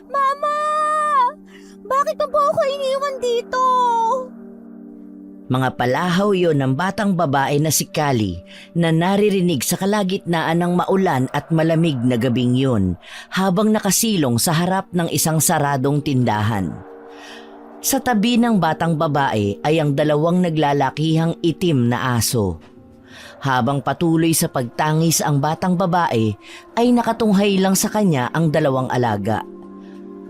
Mama! Bakit mo po ako iniwan dito? Mga palahaw yon ng batang babae na si Kali na naririnig sa kalagitnaan ng maulan at malamig na gabing yun habang nakasilong sa harap ng isang saradong tindahan. Sa tabi ng batang babae ay ang dalawang naglalakihang itim na aso. Habang patuloy sa pagtangis ang batang babae ay nakatunghay lang sa kanya ang dalawang alaga.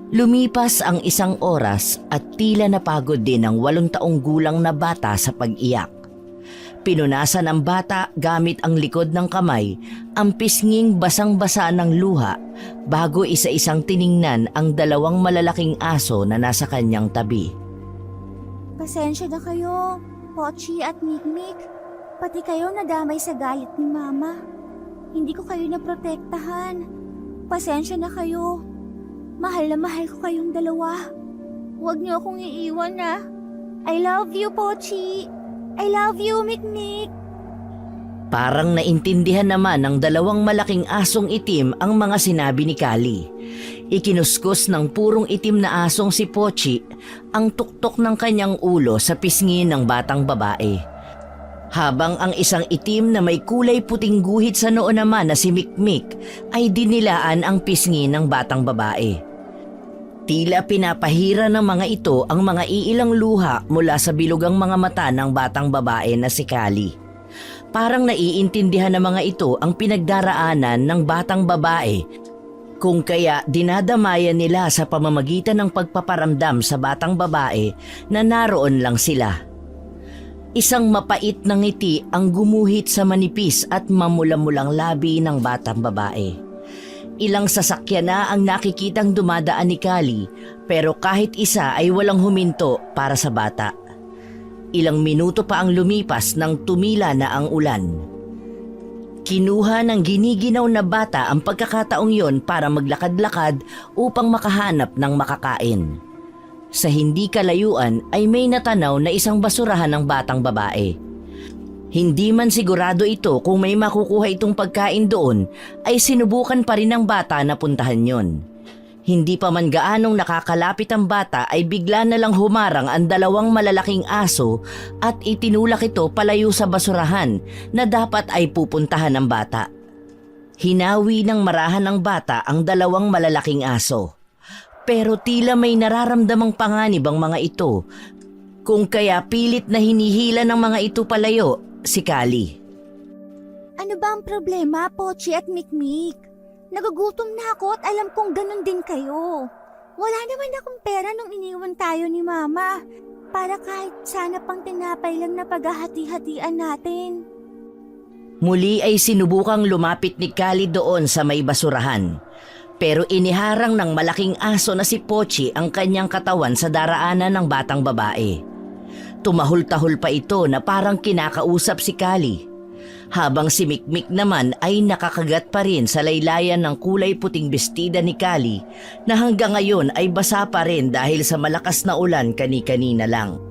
Lumipas ang isang oras at tila napagod din ang 8 taong gulang na bata sa pag-iyak. Pinunasan ng bata gamit ang likod ng kamay ang pisnging basang-basa ng luha bago isa-isang tiningnan ang dalawang malalaking aso na nasa kanyang tabi. Pasensya na kayo, Pochi at Mikmik. Pati kayo nadamay sa galit ni Mama. Hindi ko kayo naprotektahan. Pasensya na kayo. Mahal na mahal ko kayong dalawa. Huwag niyo akong iiwan na. I love you, Pochi. I love you, Mikmik. Parang naintindihan naman ng dalawang malaking asong itim ang mga sinabi ni Kali. Ikinuskus ng purong itim na asong si Pochi ang tuktok ng kanyang ulo sa pisngi ng batang babae. Habang ang isang itim na may kulay puting guhit sa noo naman na si Mikmik ay dinilaan ang pisngi ng batang babae. Tila pinapahira ng mga ito ang mga iilang luha mula sa bilugang mga mata ng batang babae na si Kali. Parang naiintindihan ng mga ito ang pinagdaraanan ng batang babae, kung kaya dinadamayan nila sa pamamagitan ng pagpaparamdam sa batang babae na naroon lang sila. Isang mapait na ngiti ang gumuhit sa manipis at mamula-mulang labi ng batang babae. Ilang sasakyan na ang nakikitang dumadaan ni Kali, pero kahit isa ay walang huminto para sa bata. Ilang minuto pa ang lumipas nang tumila na ang ulan. Kinuha ng giniginaw na bata ang pagkakataong yon para maglakad-lakad upang makahanap ng makakain. Sa hindi kalayuan ay may natanaw na isang basurahan ng batang babae. Hindi man sigurado ito kung may makukuha itong pagkain doon, ay sinubukan pa rin ng bata na puntahan yon. Hindi pa man gaanong nakakalapit ang bata ay bigla na lang humarang ang dalawang malalaking aso at itinulak ito palayo sa basurahan na dapat ay pupuntahan ng bata. Hinawi ng marahan ng bata ang dalawang malalaking aso. Pero tila may nararamdamang panganib ang mga ito, kung kaya pilit na hinihila ng mga ito palayo si Kali. Ano ba ang problema, Pochi at Mikmik? Nagugutom na ako at alam kong ganun din kayo. Wala naman akong pera nung iniwan tayo ni Mama, para kahit sana pang tinapay lang na paghahati-hatian natin. Muli ay sinubukang lumapit ni Kali doon sa may basurahan. Pero iniharang ng malaking aso na si Pochi ang kanyang katawan sa daraanan ng batang babae. Tumahol-tahol pa ito na parang kinakausap si Kali. Habang si Mikmik naman ay nakakagat pa rin sa laylayan ng kulay puting bestida ni Kali na hanggang ngayon ay basa pa rin dahil sa malakas na ulan kani-kanina lang.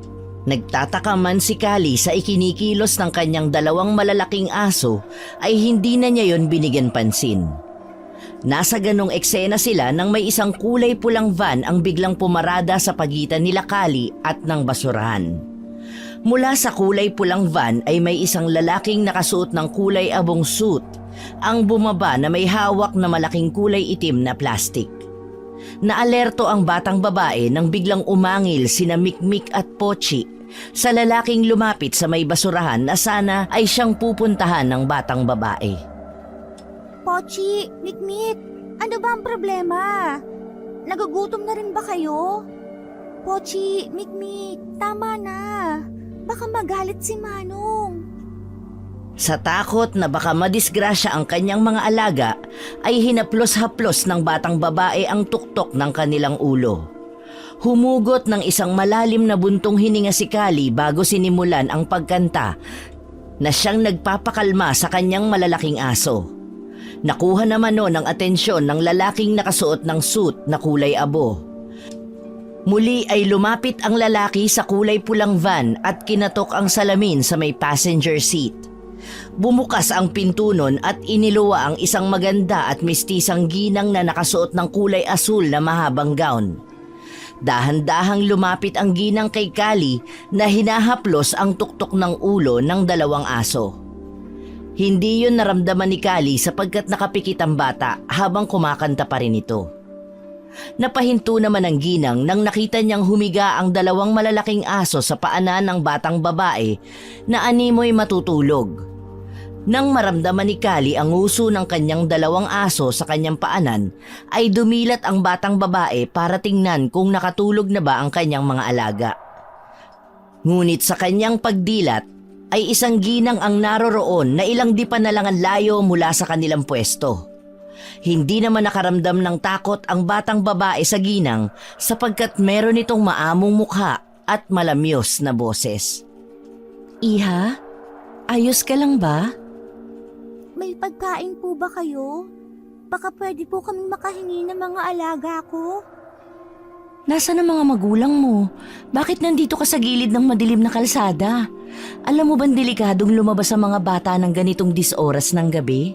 Nagtataka man si Kali sa ikinikilos ng kanyang dalawang malalaking aso ay hindi na niya yon binigyan pansin. Nasa ganong eksena sila nang may isang kulay pulang van ang biglang pumarada sa pagitan nila Kali at ng basurahan. Mula sa kulay pulang van ay may isang lalaking nakasuot ng kulay abong suit ang bumaba na may hawak na malaking kulay itim na plastik. Naalerto ang batang babae nang biglang umangil sina Mikmik at Pochi sa lalaking lumapit sa may basurahan na sana ay siyang pupuntahan ng batang babae. Pochi, Mikmik, ano ba ang problema? Nagugutom na rin ba kayo? Pochi, Mikmik, tama na. Baka magalit si Manong. Sa takot na baka madisgrasya ang kanyang mga alaga, ay hinaplos-haplos ng batang babae ang tuktok ng kanilang ulo. Humugot ng isang malalim na buntong hininga si Kali bago sinimulan ang pagkanta na siyang nagpapakalma sa kanyang malalaking aso. Nakuha naman noon ang atensyon ng lalaking nakasuot ng suit na kulay abo. Muli ay lumapit ang lalaki sa kulay pulang van at kinatok ang salamin sa may passenger seat. Bumukas ang pinto nun at iniluwa ang isang maganda at mistisang ginang na nakasuot ng kulay asul na mahabang gown. Dahan-dahang lumapit ang ginang kay Kali na hinahaplos ang tuktok ng ulo ng dalawang aso. Hindi yun naramdaman ni Kali sapagkat nakapikit ang bata habang kumakanta pa rin ito. Napahinto naman ang ginang nang nakita niyang humiga ang dalawang malalaking aso sa paanan ng batang babae na animoy matutulog. Nang maramdaman ni Kali ang uso ng kanyang dalawang aso sa kanyang paanan, ay dumilat ang batang babae para tingnan kung nakatulog na ba ang kanyang mga alaga. Ngunit sa kanyang pagdilat, ay isang ginang ang naroroon na ilang di pa na lang ang layo mula sa kanilang pwesto. Hindi naman nakaramdam ng takot ang batang babae sa ginang sapagkat meron itong maamong mukha at malamyos na boses. "Iha, ayos ka lang ba?" May pagkain po ba kayo? Baka pwede po kami makahingi ng mga alaga ko. Nasaan ang mga magulang mo? Bakit nandito ka sa gilid ng madilim na kalsada? Alam mo bang delikadong lumabas ang mga bata ng ganitong disoras ng gabi?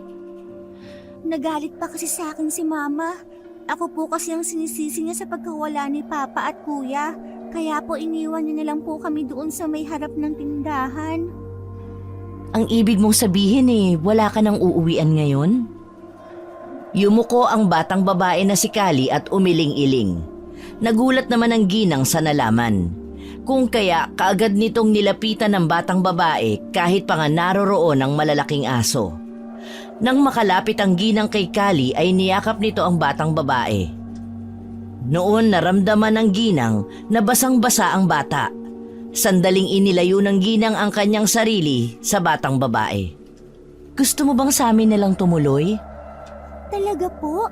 Nagalit pa kasi sa akin si Mama. Ako po kasi ang sinisisi niya sa pagkawala ni Papa at Kuya. Kaya po iniwan niya na lang po kami doon sa may harap ng tindahan. Ang ibig mong sabihin wala ka nang uuwian ngayon? Yumuko ang batang babae na si Kali at umiling-iling. Nagulat naman ang ginang sa nalaman. Kung kaya kaagad nitong nilapitan ng batang babae kahit pa nga naroroon ang malalaking aso. Nang makalapit ang ginang kay Kali ay niyakap nito ang batang babae. Noon naramdaman ng ginang na basang-basa ang bata. Sandaling inilayo ng ginang ang kanyang sarili sa batang babae. "Gusto mo bang sa amin na lang tumuloy?" Talaga po?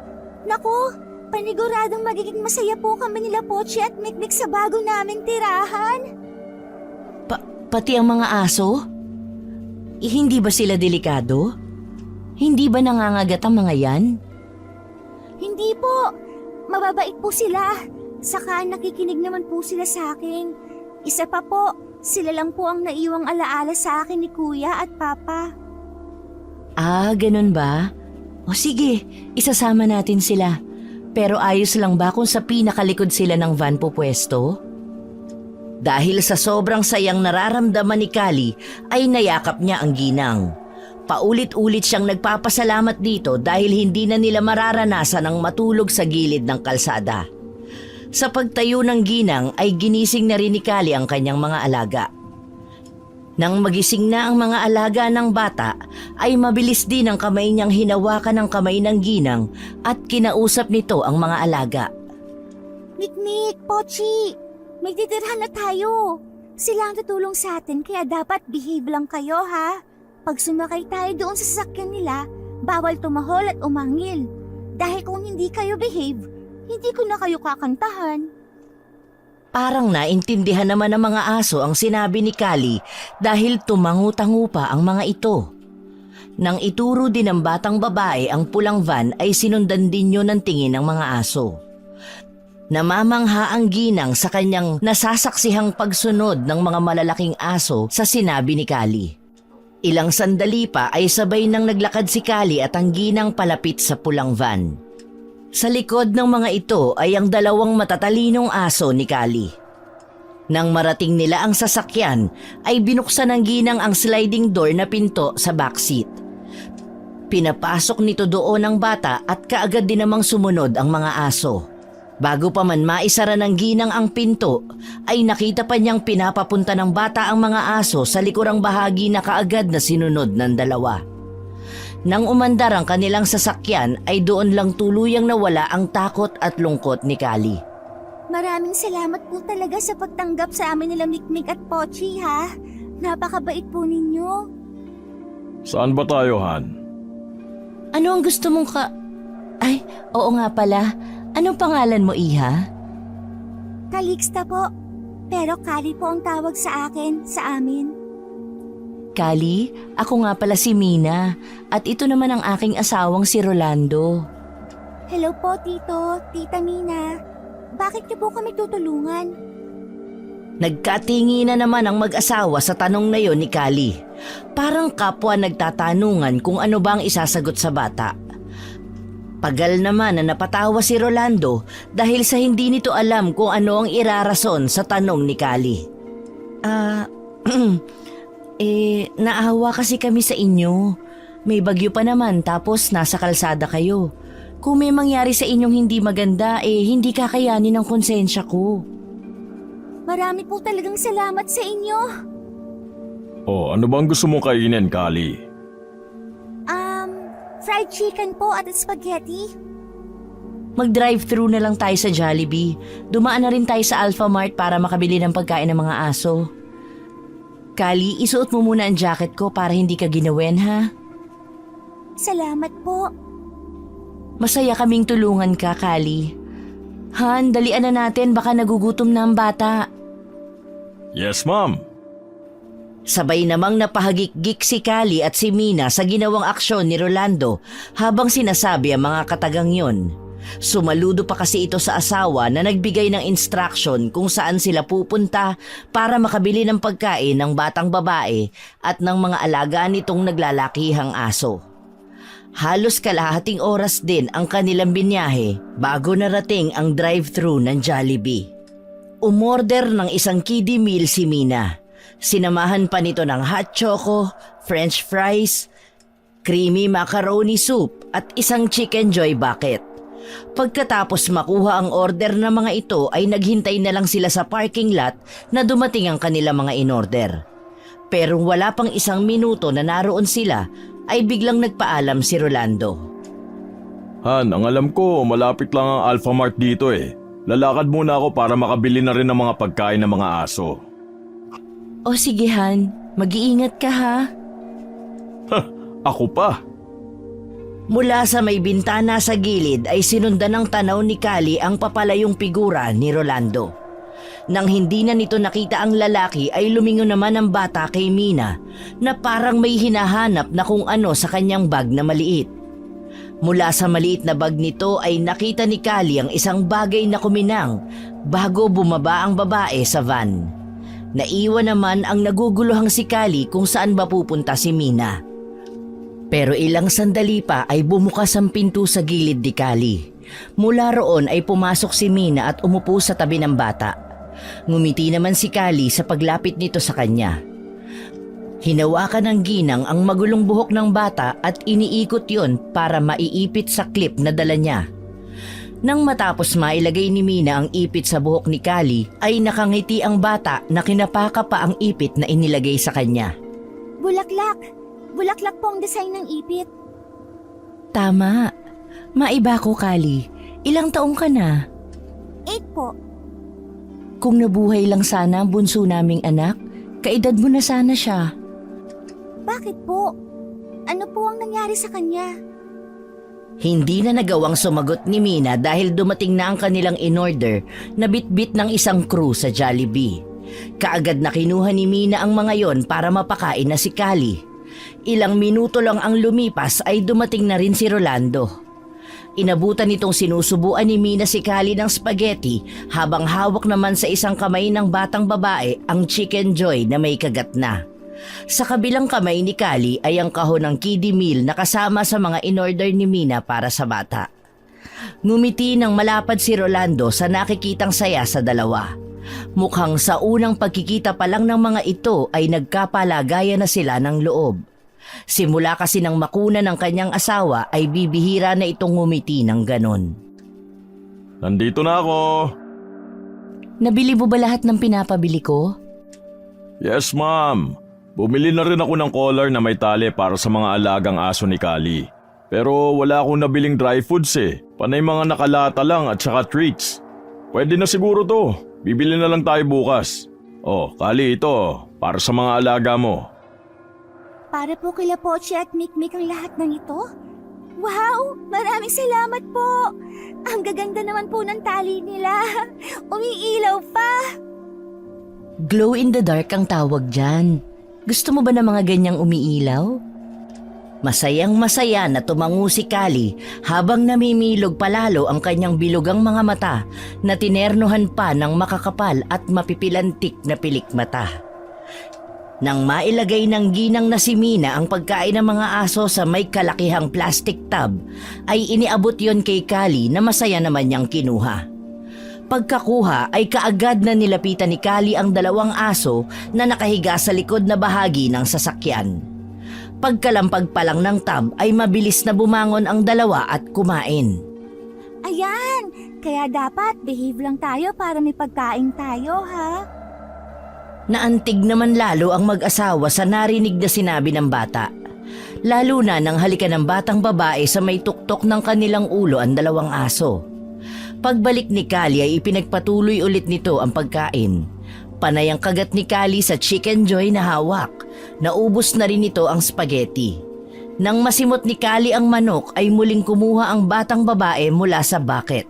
Naku, paniguradong magiging masaya po kami nila Pochi at Mikmik sa bago naming tirahan. Pati ang mga aso? Hindi ba sila delikado? Hindi ba nangangagat ang mga yan? Hindi po, mababait po sila. Saka nakikinig naman po sila sa akin. Isa pa po, sila lang po ang naiwang alaala sa akin ni Kuya at Papa. Ah, ganun ba? O sige, isasama natin sila. Pero ayos lang ba kung sa pinakalikod sila ng van pupwesto? Dahil sa sobrang sayang nararamdaman ni Kali, ay nayakap niya ang ginang. Paulit-ulit siyang nagpapasalamat dito dahil hindi na nila mararanasan ang matulog sa gilid ng kalsada. Sa pagtayo ng ginang ay ginising na rin ni Kali ang kanyang mga alaga. Nang magising na ang mga alaga ng bata, ay mabilis din ang kamay niyang hinawakan ng kamay ng ginang at kinausap nito ang mga alaga. Mikmik, Pochi, may titirhan na tayo. Sila ang tutulong sa atin kaya dapat behave lang kayo ha. Pag sumakay tayo doon sa sasakyan nila, bawal tumahol at umangil. Dahil kung hindi kayo behave, hindi ko na kayo kakantahan. Parang naintindihan naman ng mga aso ang sinabi ni Kali dahil tumangu-tangu pa ang mga ito. Nang ituro din ng batang babae ang pulang van ay sinundan din yun ng tingin ng mga aso. Namamangha ang ginang sa kanyang nasasaksihang pagsunod ng mga malalaking aso sa sinabi ni Kali. Ilang sandali pa ay sabay nang naglakad si Kali at ang ginang palapit sa pulang van. Sa likod ng mga ito ay ang dalawang matatalinong aso ni Kali. Nang marating nila ang sasakyan, ay binuksan ng ginang ang sliding door na pinto sa backseat. Pinapasok nito doon ang bata at kaagad din namang sumunod ang mga aso. Bago pa man maisara ng ginang ang pinto, ay nakita pa niyang pinapapunta ng bata ang mga aso sa likurang bahagi na kaagad na sinunod ng dalawa. Nang umandar ang kanilang sasakyan ay doon lang tuluyang nawala ang takot at lungkot ni Kali. Maraming salamat po talaga sa pagtanggap sa amin nila Mikmik at Pochi ha. Napakabait po ninyo. Saan ba tayo, Han? Ano ang gusto mong Ay, oo nga pala. Anong pangalan mo, Iha? Calixta po. Pero Kali po ang tawag sa akin, sa amin. Kali, ako nga pala si Mina at ito naman ang aking asawang si Rolando. Hello po, Tito, Tita Mina. Bakit niyo po kami tutulungan? Nagkatingi na naman ang mag-asawa sa tanong na yon ni Kali. Parang kapwa nagtatanungan kung ano ba ang isasagot sa bata. Pagal naman na napatawa si Rolando dahil sa hindi nito alam kung ano ang irarason sa tanong ni Kali. Naawa kasi kami sa inyo. May bagyo pa naman tapos nasa kalsada kayo. Kung may mangyari sa inyong hindi maganda, hindi kakayanin ng konsensya ko. Marami po talagang salamat sa inyo. Oh, ano bang gusto mong kainin, Kali? Fried chicken po at spaghetti. Mag-drive-thru na lang tayo sa Jollibee. Dumaan na rin tayo sa Alpha Mart para makabili ng pagkain ng mga aso. Kali, isuot mo muna ang jacket ko para hindi ka ginawin, ha? Salamat po. Masaya kaming tulungan ka, Kali. Han, dalian na natin, baka nagugutom na ang bata. Yes, ma'am. Sabay namang napahagik-gik si Kali at si Mina sa ginawang aksyon ni Rolando habang sinasabi ang mga katagang yon. Sumaludo pa kasi ito sa asawa na nagbigay ng instruction kung saan sila pupunta para makabili ng pagkain ng batang babae at ng mga alaga nitong naglalakihang aso. Halos kalahating oras din ang kanilang binyahe bago narating ang drive-thru ng Jollibee. Umorder ng isang kiddie meal si Mina. Sinamahan pa nito ng hot choco, french fries, creamy macaroni soup at isang chicken joy bucket. Pagkatapos makuha ang order ng mga ito ay naghintay na lang sila sa parking lot na dumating ang kanilang mga in-order. Pero wala pang isang minuto na naroon sila ay biglang nagpaalam si Rolando. Han, ang alam ko, malapit lang ang Alpha Mart dito eh. Lalakad muna ako para makabili na rin ng mga pagkain ng mga aso. O sige Han, mag-iingat ka ha. Ako pa. Mula sa may bintana sa gilid ay sinundan ng tanaw ni Kali ang papalayong figura ni Rolando. Nang hindi na nito nakita ang lalaki ay lumingon naman ang bata kay Mina na parang may hinahanap na kung ano sa kanyang bag na maliit. Mula sa maliit na bag nito ay nakita ni Kali ang isang bagay na kuminang bago bumaba ang babae sa van. Naiwan naman ang naguguluhang si Kali kung saan ba pupunta si Mina. Pero ilang sandali pa ay bumukas ang pinto sa gilid ni Kali. Mula roon ay pumasok si Mina at umupo sa tabi ng bata. Ngumiti naman si Kali sa paglapit nito sa kanya. Hinawakan ng ginang ang magulong buhok ng bata at iniikot yon para maiipit sa clip na dala niya. Nang matapos mailagay ni Mina ang ipit sa buhok ni Kali, ay nakangiti ang bata na kinapaka pa ang ipit na inilagay sa kanya. Bulaklak! Bulaklak po ang design ng ipit. Tama. Maiba ko, Kali. Ilang taong ka na? 8 po. Kung nabuhay lang sana ang bunso naming anak, kaedad mo na sana siya. Bakit po? Ano po ang nangyari sa kanya? Hindi na nagawang sumagot ni Mina dahil dumating na ang kanilang in-order na bitbit ng isang crew sa Jollibee. Kaagad na kinuha ni Mina ang mga yon para mapakain na si Kali. Ilang minuto lang ang lumipas ay dumating na rin si Rolando. Inabutan nitong sinusubuan ni Mina si Kali ng spaghetti habang hawak naman sa isang kamay ng batang babae ang chicken joy na may kagat na. Sa kabilang kamay ni Kali ay ang kahon ng kiddie meal na kasama sa mga in-order ni Mina para sa bata. Ngumiti ng malapad si Rolando sa nakikitang saya sa dalawa. Mukhang sa unang pagkikita pa lang ng mga ito ay nagkapalagayan na sila ng loob. Simula kasi nang makuna ng kanyang asawa ay bibihira na itong ngumiti ng ganon. Nandito na ako. Nabili mo ba lahat ng pinapabili ko? Yes, ma'am. Bumili na rin ako ng collar na may tali para sa mga alagang aso ni Kali. Pero wala akong nabiling dry foods eh. Panay mga nakalata lang at saka treats. Pwede na siguro to. Bibili na lang tayo bukas. Oh, Kali, ito. Para sa mga alaga mo. Para po kila Pochi at Mikmik ang lahat ng ito? Wow! Maraming salamat po! Ang gaganda naman po ng tali nila. Umiilaw pa! Glow in the dark ang tawag dyan. Gusto mo ba ng mga ganyang umiilaw? Masayang-masaya na tumango si Kali habang namimilog palalo ang kanyang bilugang mga mata na tinernohan pa ng makakapal at mapipilantik na pilikmata. Nang mailagay ng ginang na si Mina ang pagkain ng mga aso sa may kalakihang plastic tub, ay iniabot yon kay Kali na masaya naman niyang kinuha. Pagkakuha ay kaagad na nilapitan ni Kali ang dalawang aso na nakahiga sa likod na bahagi ng sasakyan. Pagkalampag pa lang ng tub ay mabilis na bumangon ang dalawa at kumain. Ayan! Kaya dapat behave lang tayo para may pagkain tayo, ha? Naantig naman lalo ang mag-asawa sa narinig na sinabi ng bata. Lalo na nang halikan ng batang babae sa may tuktok ng kanilang ulo ang dalawang aso. Pagbalik ni Kali ay ipinagpatuloy ulit nito ang pagkain. Panay ang kagat ni Kali sa chicken joy na hawak. Naubos na rin ito ang spaghetti. Nang masimot ni Kali ang manok ay muling kumuha ang batang babae mula sa bucket.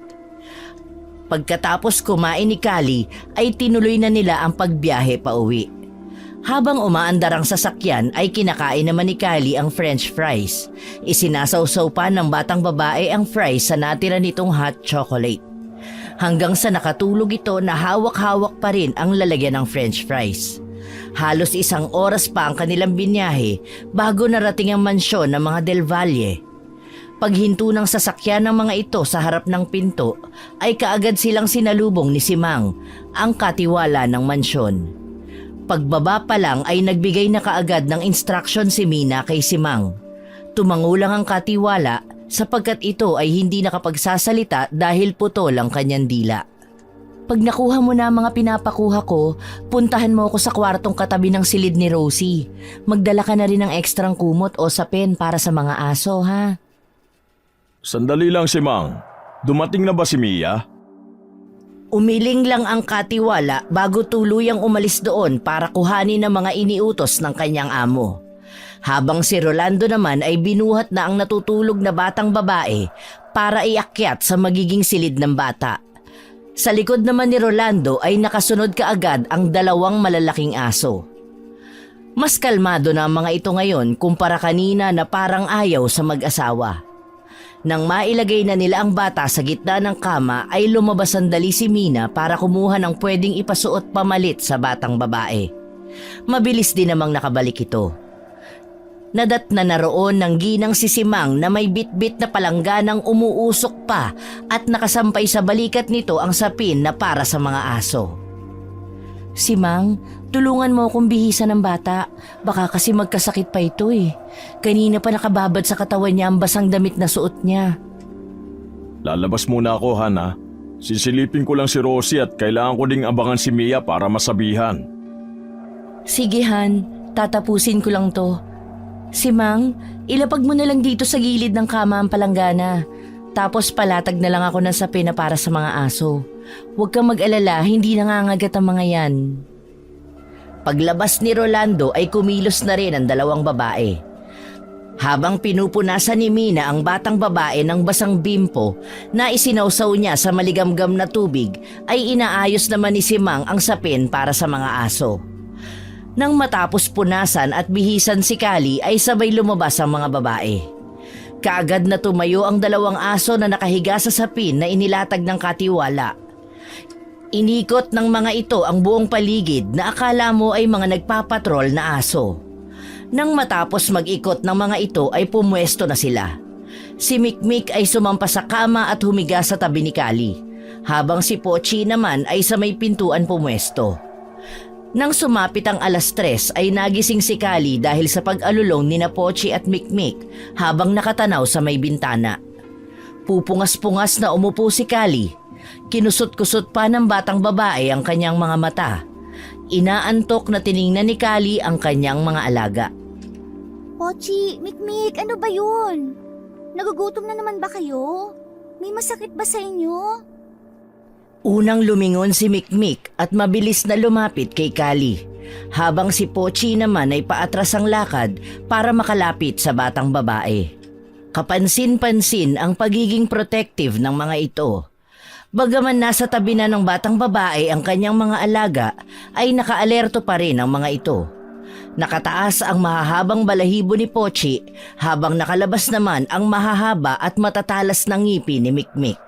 Pagkatapos kumain ni Kali ay tinuloy na nila ang pagbiyahe pauwi. Habang umaandar ang sasakyan ay kinakain naman ni Kali ang french fries. Isinasawsaw pa ng batang babae ang fries sa natira nitong hot chocolate. Hanggang sa nakatulog ito na hawak-hawak pa rin ang lalagyan ng french fries. Halos 1 oras pa ang kanilang binyahe bago narating ang mansyon ng mga Del Valle. Paghinto ng sasakyan ng mga ito sa harap ng pinto ay kaagad silang sinalubong ni Simang, ang katiwala ng mansyon. Pagbaba pa lang ay nagbigay na kaagad ng instruction si Mina kay Simang. Tumango lang ang katiwala sapagkat ito ay hindi nakapagsasalita dahil putol ang kanyang dila. Pag nakuha mo na ang mga pinapakuha ko, puntahan mo ako sa kwartong katabi ng silid ni Rosie. Magdala ka na rin ng ekstrang kumot o sapin para sa mga aso, ha? Sandali lang si Mang. Dumating na ba si Mia? Umiling lang ang katiwala bago tuluyang umalis doon para kuhanin ang mga iniutos ng kanyang amo. Habang si Rolando naman ay binuhat na ang natutulog na batang babae para iakyat sa magiging silid ng bata. Sa likod naman ni Rolando ay nakasunod kaagad ang 2 malalaking aso. Mas kalmado na ang mga ito ngayon kumpara kanina na parang ayaw sa mag-asawa. Nang mailagay na nila ang bata sa gitna ng kama ay lumabas sandali si Mina para kumuha ng pwedeng ipasuot pamalit sa batang babae. Mabilis din namang nakabalik ito. Nadat na naroon ng ginang si Simang na may bitbit na palangganang umuusok pa at nakasampay sa balikat nito ang sapin na para sa mga aso. Simang, tulungan mo akong bihisan ng bata. Baka kasi magkasakit pa ito eh. Kanina pa nakababad sa katawan niya ang basang damit na suot niya. Lalabas muna ako, Hana. Sisilipin ko lang si Rosie at kailangan ko ding abangan si Mia para masabihan. Sige Han, tatapusin ko lang to. Simang, ilapag mo na lang dito sa gilid ng kama ang palanggana. Tapos palatag na lang ako ng sapin na para sa mga aso. Huwag kang mag-alala, hindi nangangagat ang mga yan. Paglabas ni Rolando ay kumilos na rin ang 2 babae. Habang pinupunasan ni Mina ang batang babae ng basang bimpo na isinawsaw niya sa maligamgam na tubig, ay inaayos naman ni Simang ang sapin para sa mga aso. Nang matapos punasan at bihisan si Kali ay sabay lumabas ang mga babae. Kaagad na tumayo ang 2 aso na nakahiga sa sapin na inilatag ng katiwala. Inikot ng mga ito ang buong paligid na akala mo ay mga nagpapatrol na aso. Nang matapos mag-ikot ng mga ito ay pumwesto na sila. Si Mikmik ay sumampa sa kama at humiga sa tabi ni Kali, habang si Pochi naman ay sa may pintuan pumwesto. Nang sumapit ang 3:00 ay nagising si Kali dahil sa pag-alulong ni na Pochi at Mikmik habang nakatanaw sa may bintana. Pupungas-pungas na umupo si Kali. Kinusot-kusot pa ng batang babae ang kanyang mga mata. Inaantok na tiningnan ni Kali ang kanyang mga alaga. Pochi, Mikmik, ano ba yun? Nagugutom na naman ba kayo? May masakit ba sa inyo? Unang lumingon si Mikmik at mabilis na lumapit kay Kali, habang si Pochi naman ay paatras ang lakad para makalapit sa batang babae. Kapansin-pansin ang pagiging protective ng mga ito. Bagaman nasa tabi na ng batang babae ang kanyang mga alaga, ay nakaalerto pa rin ang mga ito. Nakataas ang mahahabang balahibo ni Pochi habang nakalabas naman ang mahahaba at matatalas na ngipin ni Mikmik.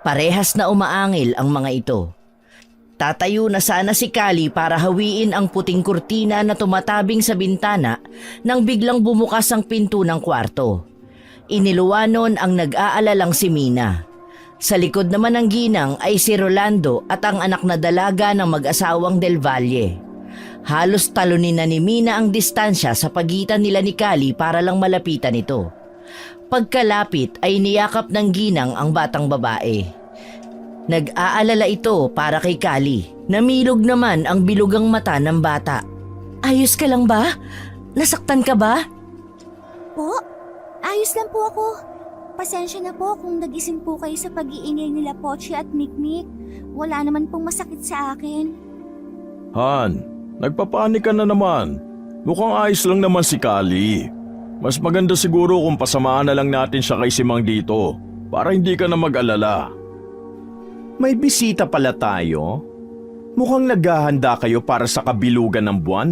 Parehas na umaangil ang mga ito. Tatayo na sana si Kali para hawiin ang puting kurtina na tumatabing sa bintana nang biglang bumukas ang pinto ng kwarto. Iniluwanon ang nag-aalalang si Mina. Sa likod naman ng ginang ay si Rolando at ang anak na dalaga ng mag-asawang Del Valle. Halos talunin na ni Mina ang distansya sa pagitan nila ni Kali para lang malapitan ito. Pagkalapit ay niyakap ng ginang ang batang babae. Nag-aalala ito para kay Kali. Namilog naman ang bilugang mata ng bata. Ayos ka lang ba? Nasaktan ka ba? Po, ayos lang po ako. Pasensya na po kung nagising po kayo sa pag-iingay nila Pochi at Mikmik. Wala naman pong masakit sa akin. Han, nagpapanik ka na naman. Mukhang ayos lang naman si Kali. Mas maganda siguro kung pasamaan na lang natin siya kay Simang dito para hindi ka na mag-alala. May bisita pala tayo? Mukhang naghahanda kayo para sa kabilugan ng buwan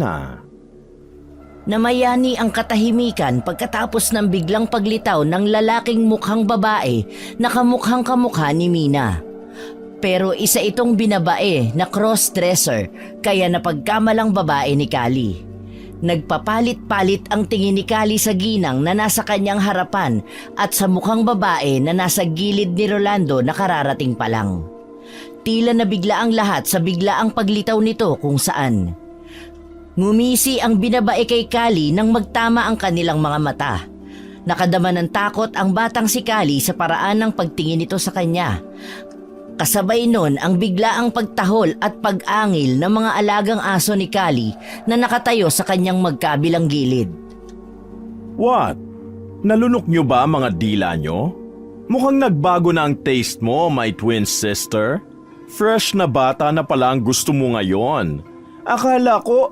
Namayani ang katahimikan pagkatapos ng biglang paglitaw ng lalaking mukhang babae na kamukhang kamukha ni Mina. Pero isa itong binabae na cross-dresser kaya napagkamalang babae ni Kali. Nagpapalit-palit ang tingin ni Kali sa ginang na nasa kanyang harapan at sa mukhang babae na nasa gilid ni Rolando na kararating pa lang. Tila nabigla ang lahat sa biglaang paglitaw nito kung saan. Ngumisi ang binabae kay Kali nang magtama ang kanilang mga mata. Nakadama ng takot ang batang si Kali sa paraan ng pagtingin nito sa kanya. Kasabay nun ang biglaang pagtahol at pag-angil ng mga alagang aso ni Kali na nakatayo sa kanyang magkabilang gilid. What? Nalunok nyo ba mga dila nyo? Mukhang nagbago na ang taste mo, my twin sister. Fresh na bata na pala ang gusto mo ngayon. Akala ko,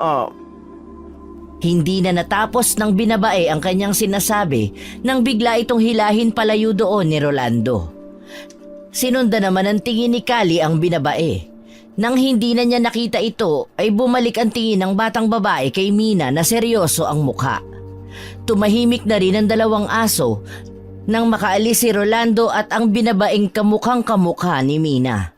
Hindi na natapos ng binabae ang kanyang sinasabi nang bigla itong hilahin palayo doon ni Rolando. Sinundan naman ang tingin ni Kali ang binabae. Nang hindi na niya nakita ito ay bumalik ang tingin ng batang babae kay Mina na seryoso ang mukha. Tumahimik na rin ang dalawang aso nang makaalis si Rolando at ang binabaeng kamukhang kamukha ni Mina.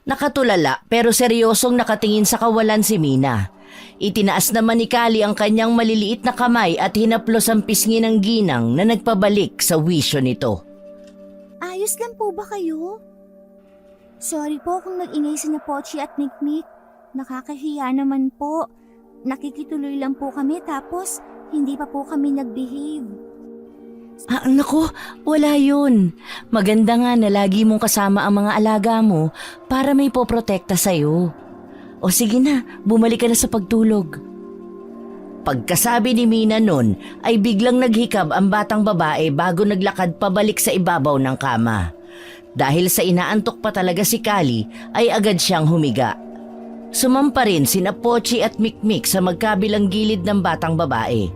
Nakatulala pero seryosong nakatingin sa kawalan si Mina. Itinaas naman ni Kali ang kanyang maliliit na kamay at hinaplos ang pisngi ng ginang na nagpabalik sa wisyo nito. Ayos lang po ba kayo? Sorry po kung nag-ingay sina Pochi at Mikmik. Nakakahiya naman po. Nakikituloy lang po kami tapos hindi pa po kami nag-behave. Naku, wala yun. Maganda nga na lagi mong kasama ang mga alaga mo para may poprotekta sa'yo. O sige na, bumalik ka na sa pagtulog. Pagkasabi ni Mina nun ay biglang naghikab ang batang babae bago naglakad pabalik sa ibabaw ng kama. Dahil sa inaantok pa talaga si Kali ay agad siyang humiga. Sumampa rin sina Pochi at Mikmik sa magkabilang gilid ng batang babae.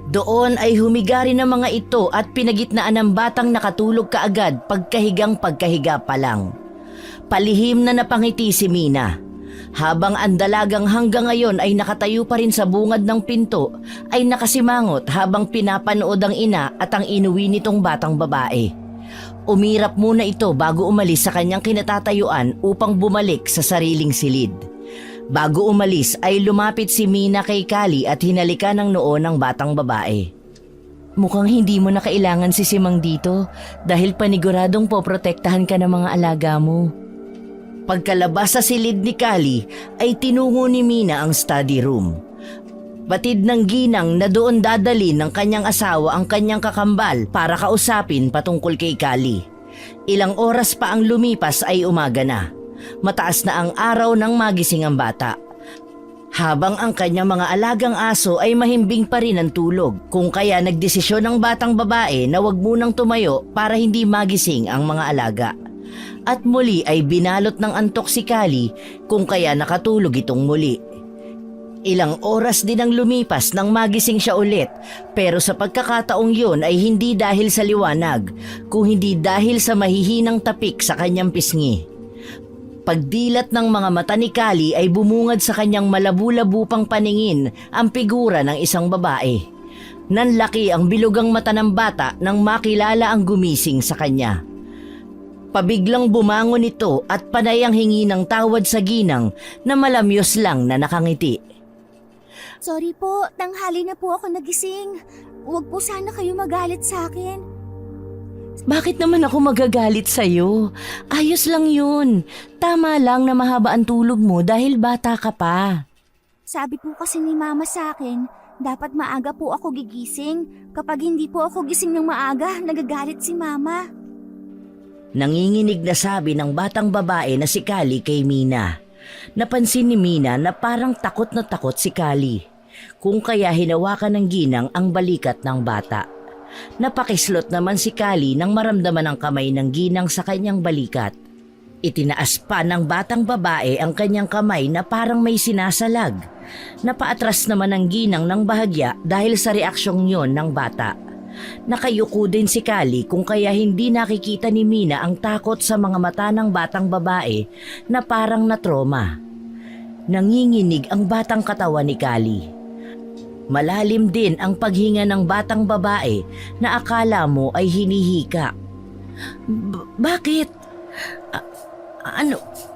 Doon ay humiga rin ang mga ito at pinagitnaan ng batang nakatulog kaagad pagkahigang pagkahiga pa lang. Palihim na napangiti si Mina. Habang ang dalagang hanggang ngayon ay nakatayo pa rin sa bungad ng pinto, ay nakasimangot habang pinapanood ang ina at ang inuwi nitong batang babae. Umirap muna ito bago umalis sa kanyang kinatatayuan upang bumalik sa sariling silid. Bago umalis ay lumapit si Mina kay Kali at hinalikan ng noo ng batang babae. Mukhang hindi mo na kailangan si Simang dito dahil paniguradong poprotektahan ka ng mga alaga mo. Pagkalabas sa silid ni Kali ay tinungo ni Mina ang study room. Batid ng ginang na doon dadalhin ng kanyang asawa ang kanyang kakambal para kausapin patungkol kay Kali. Ilang oras pa ang lumipas ay umaga na. Mataas na ang araw nang magising ang bata. Habang ang kanyang mga alagang aso ay mahimbing pa rin ang tulog, kung kaya nagdesisyon ng batang babae na wag munang tumayo para hindi magising ang mga alaga. At muli ay binalot ng antok si Kali kung kaya nakatulog itong muli. Ilang oras din ang lumipas nang magising siya ulit, pero sa pagkakataong yun ay hindi dahil sa liwanag, kung hindi dahil sa mahihinang tapik sa kanyang pisngi. Pagdilat ng mga mata ni Kali ay bumungad sa kanyang malabu-labu pang paningin ang figura ng isang babae. Nanlaki ang bilugang mata ng bata nang makilala ang gumising sa kanya. Pabiglang bumangon ito at panay ang hingi ng tawad sa ginang na malamyos lang na nakangiti. Sorry po, tanghali na po ako nagising. Huwag po sana kayo magalit sa akin. Bakit naman ako magagalit sa'yo? Ayos lang yun. Tama lang na mahaba ang tulog mo dahil bata ka pa. Sabi po kasi ni Mama sa akin, dapat maaga po ako gigising. Kapag hindi po ako gising ng maaga, nagagalit si Mama. Nanginginig na sabi ng batang babae na si Kali kay Mina. Napansin ni Mina na parang takot na takot si Kali. Kung kaya hinawakan ng ginang ang balikat ng bata. Napakislot naman si Kali nang maramdaman ang kamay ng ginang sa kanyang balikat. Itinaas pa ng batang babae ang kanyang kamay na parang may sinasalag. Napaatras naman ang ginang ng bahagya dahil sa reaksyong yon ng bata. Nakayuko din si Kali kung kaya hindi nakikita ni Mina ang takot sa mga mata ng batang babae na parang natroma. Nanginginig ang batang katawan ni Kali. Malalim din ang paghinga ng batang babae na akala mo ay hinihika. Bakit?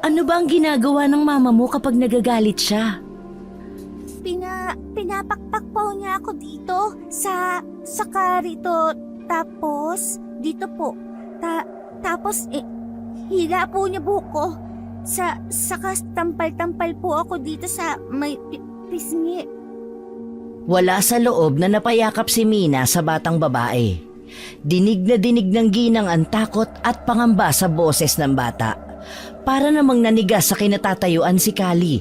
Ano ba ang ginagawa ng mama mo kapag nagagalit siya? Pinapakpak po niya ako dito sa karito. Tapos, dito po. Tapos, hila po niya buko. Saka tampal-tampal po ako dito sa may pisngi. Wala sa loob na napayakap si Mina sa batang babae. Dinig na dinig ng ginang ang takot at pangamba sa boses ng bata. Para namang nanigas sa kinatatayuan si Kali.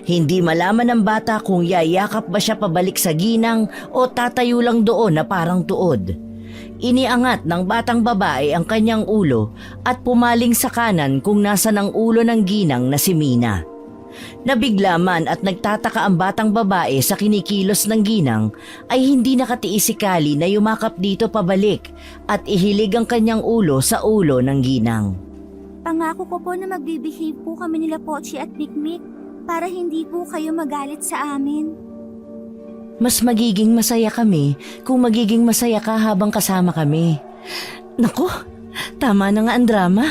Hindi malaman ng bata kung yayakap ba siya pabalik sa ginang o tatayo lang doon na parang tuod. Iniangat ng batang babae ang kanyang ulo at pumaling sa kanan kung nasan ang ulo ng ginang na si Mina. Nabigla man at nagtataka ang batang babae sa kinikilos ng ginang ay hindi nakatiis si Kali na yumakap dito pabalik at ihilig ang kanyang ulo sa ulo ng ginang. Pangako ko po na magbibihave po kami nila Pochi at Mikmik para hindi po kayo magalit sa amin. Mas magiging masaya kami kung magiging masaya ka habang kasama kami. Naku, tama na nga ang drama.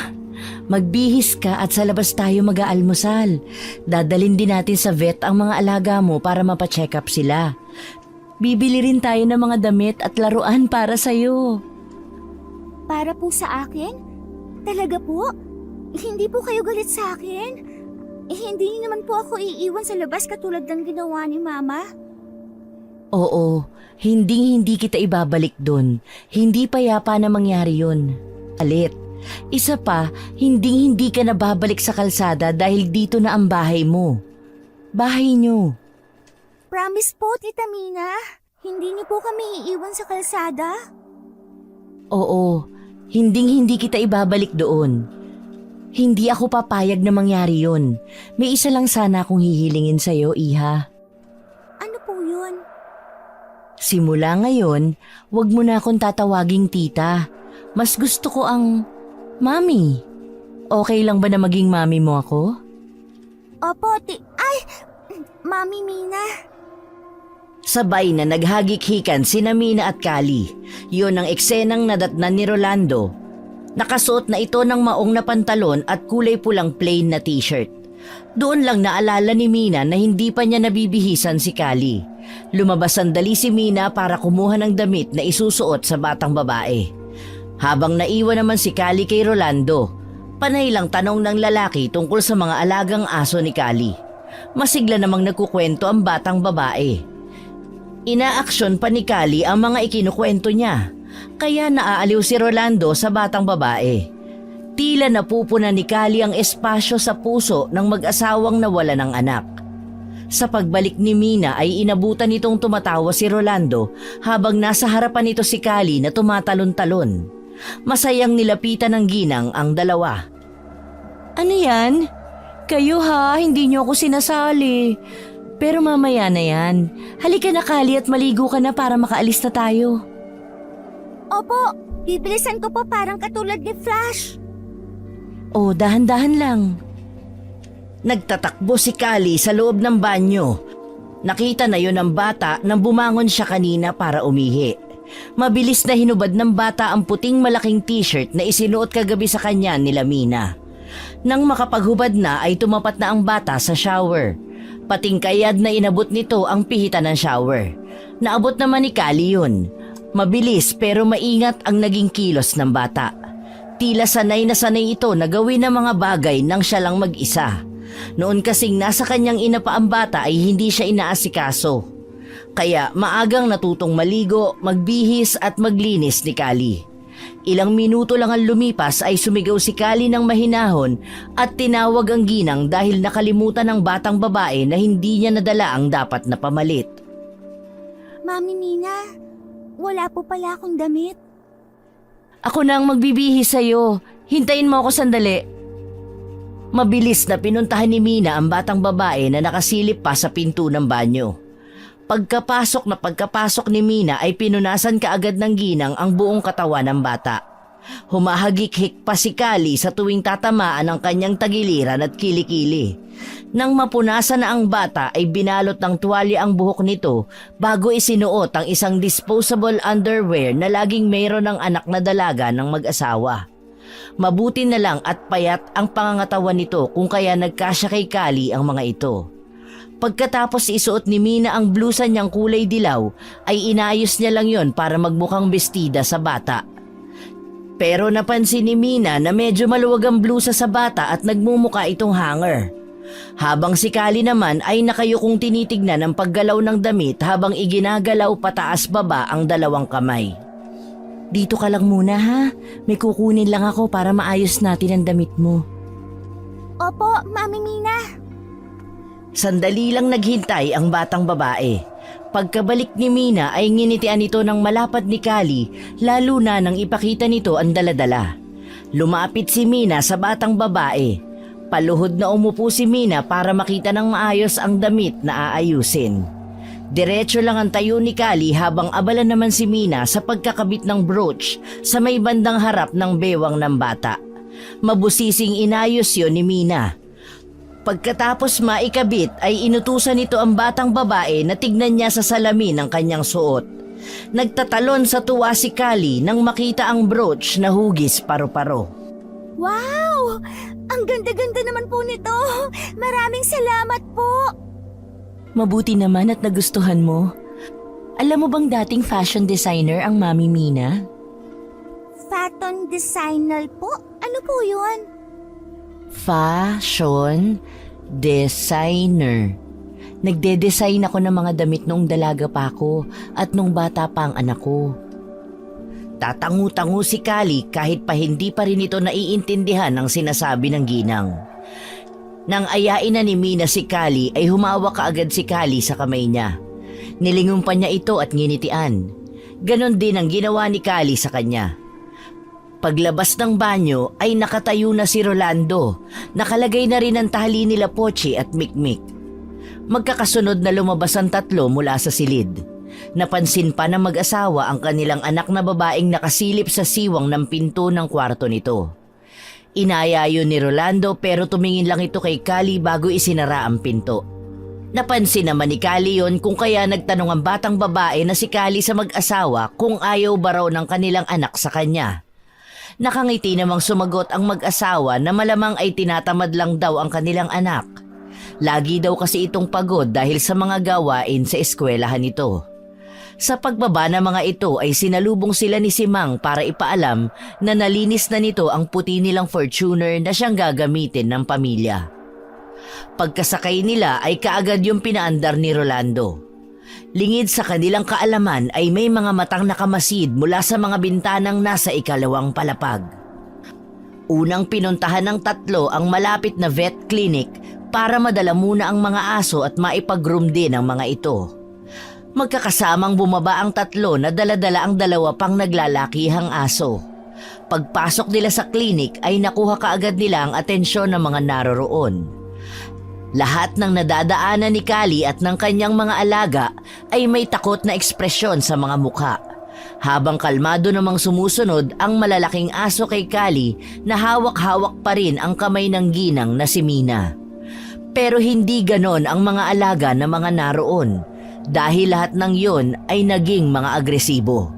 Magbihis ka at sa labas tayo mag-aalmusal. Dadalin din natin sa vet ang mga alaga mo para mapacheck up sila. Bibili rin tayo ng mga damit at laruan para sa'yo. Para po sa akin? Talaga po? Hindi po kayo galit sa akin? Hindi naman po ako iiwan sa labas katulad ng ginawa ni Mama. Oo, hindi kita ibabalik dun. Hindi payapa na mangyari yun. Alit. Isa pa, hindi ka na babalik sa kalsada dahil dito na ang bahay mo. Bahay nyo. Promise po, Tita Mina. Hindi niyo po kami iiwan sa kalsada. Oo, hindi kita ibabalik doon. Hindi ako papayag na mangyari yun. May isa lang sana akong hihilingin sa'yo, Iha. Ano po yun? Simula ngayon, wag mo na akong tatawaging tita. Mas gusto ko ang Mami. Okay lang ba na maging mami mo ako? Opo, Mami Mina. Sabay na naghagik-hikan sina Mina at Kali. Yun ang eksenang nadatnan ni Rolando. Nakasuot na ito ng maong na pantalon at kulay pulang plain na t-shirt. Doon lang naalala ni Mina na hindi pa niya nabibihisan si Kali. Lumabas sandali si Mina para kumuha ng damit na isusuot sa batang babae. Habang naiwan naman si Kali kay Rolando, panay lang tanong ng lalaki tungkol sa mga alagang aso ni Kali. Masigla namang nagkukwento ang batang babae. Inaaksyon pa ni Kali ang mga ikinukwento niya, kaya naaaliw si Rolando sa batang babae. Tila napupuna ni Kali ang espasyo sa puso ng mag-asawang nawala ng anak. Sa pagbalik ni Mina ay inabutan nitong tumatawa si Rolando habang nasa harapan nito si Kali na tumatalon-talon. Masayang nilapitan ng ginang ang dalawa. Ano yan? Kayo ha, hindi niyo ako sinasali. Pero mamaya na yan. Halika na Kali at maligo ka na para makaalis na tayo. Opo, bibilisan ko po parang katulad ni Flash. Oh, dahan-dahan lang. Nagtatakbo si Kali sa loob ng banyo. Nakita na yon ng bata nang bumangon siya kanina para umihi. Mabilis na hinubad ng bata ang puting malaking t-shirt na isinuot kagabi sa kanya nila Mina. Nang makapaghubad na ay tumapat na ang bata sa shower. Pating kayad na inabot nito ang pihitan ng shower. Naabot naman ni Kali yun. Mabilis pero maingat ang naging kilos ng bata. Tila sanay na sanay ito na gawin ang mga bagay nang siya lang mag-isa. Noon kasing nasa kanyang ina pa ang bata ay hindi siya inaasikaso. Kaya maagang natutong maligo, magbihis at maglinis ni Kali. Ilang minuto lang ang lumipas ay sumigaw si Kali ng mahinahon at tinawag ang ginang dahil nakalimutan ng batang babae na hindi niya nadala ang dapat na pamalit. Mami Mina, wala po pala akong damit. Ako na ang magbibihis sa'yo. Hintayin mo ako sandali. Mabilis na pinuntahan ni Mina ang batang babae na nakasilip pa sa pinto ng banyo. Pagkapasok ni Mina ay pinunasan kaagad ng ginang ang buong katawan ng bata. Humahagik-hik pa si Kali sa tuwing tatamaan ang kanyang tagiliran at kilikili. Nang mapunasan na ang bata ay binalot ng tuwalya ang buhok nito bago isinuot ang isang disposable underwear na laging mayroon ng anak na dalaga ng mag-asawa. Mabuti na lang at payat ang pangangatawan nito kung kaya nagkasya kay Kali ang mga ito. Pagkatapos isuot ni Mina ang blusa niyang kulay dilaw ay inayos niya lang yon para magmukhang bestida sa bata. Pero napansin ni Mina na medyo maluwag ang blusa sa bata at nagmumuka itong hanger. Habang si Kali naman ay nakayukong tinitignan ang paggalaw ng damit habang iginagalaw pataas baba ang dalawang kamay. Dito ka lang muna ha, may kukunin lang ako para maayos natin ang damit mo. Opo, Mami Mina. Sandali lang naghintay ang batang babae. Pagkabalik ni Mina ay nginitian ito ng malapad ni Kali lalo na nang ipakita nito ang daladala. Lumapit si Mina sa batang babae. Paluhod na umupo si Mina para makita ng maayos ang damit na aayusin. Diretso lang ang tayo ni Kali habang abala naman si Mina sa pagkakabit ng brooch sa may bandang harap ng bewang ng bata. Mabusising inayos yon ni Mina. Pagkatapos maikabit ay inutusan nito ang batang babae na tignan niya sa salamin ang kanyang suot. Nagtatalon sa tuwa si Kali nang makita ang brooch na hugis paro-paro. Wow! Ang ganda-ganda naman po nito. Maraming salamat po. Mabuti naman at nagustuhan mo. Alam mo bang dating fashion designer ang Mami Mina? Fashion designer po? Ano po yun? Fashion designer. Nagde-design ako ng mga damit noong dalaga pa ako at nung bata pa ang anak ko. Tatangu-tangu si Kali kahit pa hindi pa rin ito naiintindihan ang sinasabi ng ginang. Nang ayain na ni Mina si Kali ay humawak kaagad si Kali sa kamay niya. Nilingon pa niya ito at nginitian. Ganon din ang ginawa ni Kali sa kanya. Paglabas ng banyo ay nakatayo na si Rolando. Nakalagay na rin ang tali nila Pochi at Mikmik. Magkakasunod na lumabas ang tatlo mula sa silid. Napansin pa ng mag-asawa ang kanilang anak na babaeng nakasilip sa siwang ng pinto ng kwarto nito. Inaya yun ni Rolando pero tumingin lang ito kay Kali bago isinara ang pinto. Napansin naman ni Kali yun kung kaya nagtanong ang batang babae na si Kali sa mag-asawa kung ayaw ba raw ng kanilang anak sa kanya. Nakangiti namang sumagot ang mag-asawa na malamang ay tinatamad lang daw ang kanilang anak. Lagi daw kasi itong pagod dahil sa mga gawain sa eskwelahan nito. Sa pagbaba ng mga ito ay sinalubong sila ni Simang para ipaalam na nalinis na nito ang puti nilang Fortuner na siyang gagamitin ng pamilya. Pagkasakay nila ay kaagad yung pinaandar ni Rolando. Lingid sa kanilang kaalaman ay may mga matang nakamasid mula sa mga bintanang nasa ikalawang palapag. Unang pinuntahan ng tatlo ang malapit na vet clinic para madala muna ang mga aso at maipag-groom din ang mga ito. Magkakasamang bumaba ang tatlo na dala-dala ang dalawa pang naglalakihang aso. Pagpasok nila sa klinik ay nakuha kaagad nila ang atensyon ng mga naroroon. Lahat ng nadadaanan ni Kali at ng kanyang mga alaga ay may takot na ekspresyon sa mga mukha. Habang kalmado namang sumusunod ang malalaking aso kay Kali na hawak-hawak pa rin ang kamay ng ginang na si Mina. Pero hindi ganon ang mga alaga na mga naroon dahil lahat ng yon ay naging mga agresibo.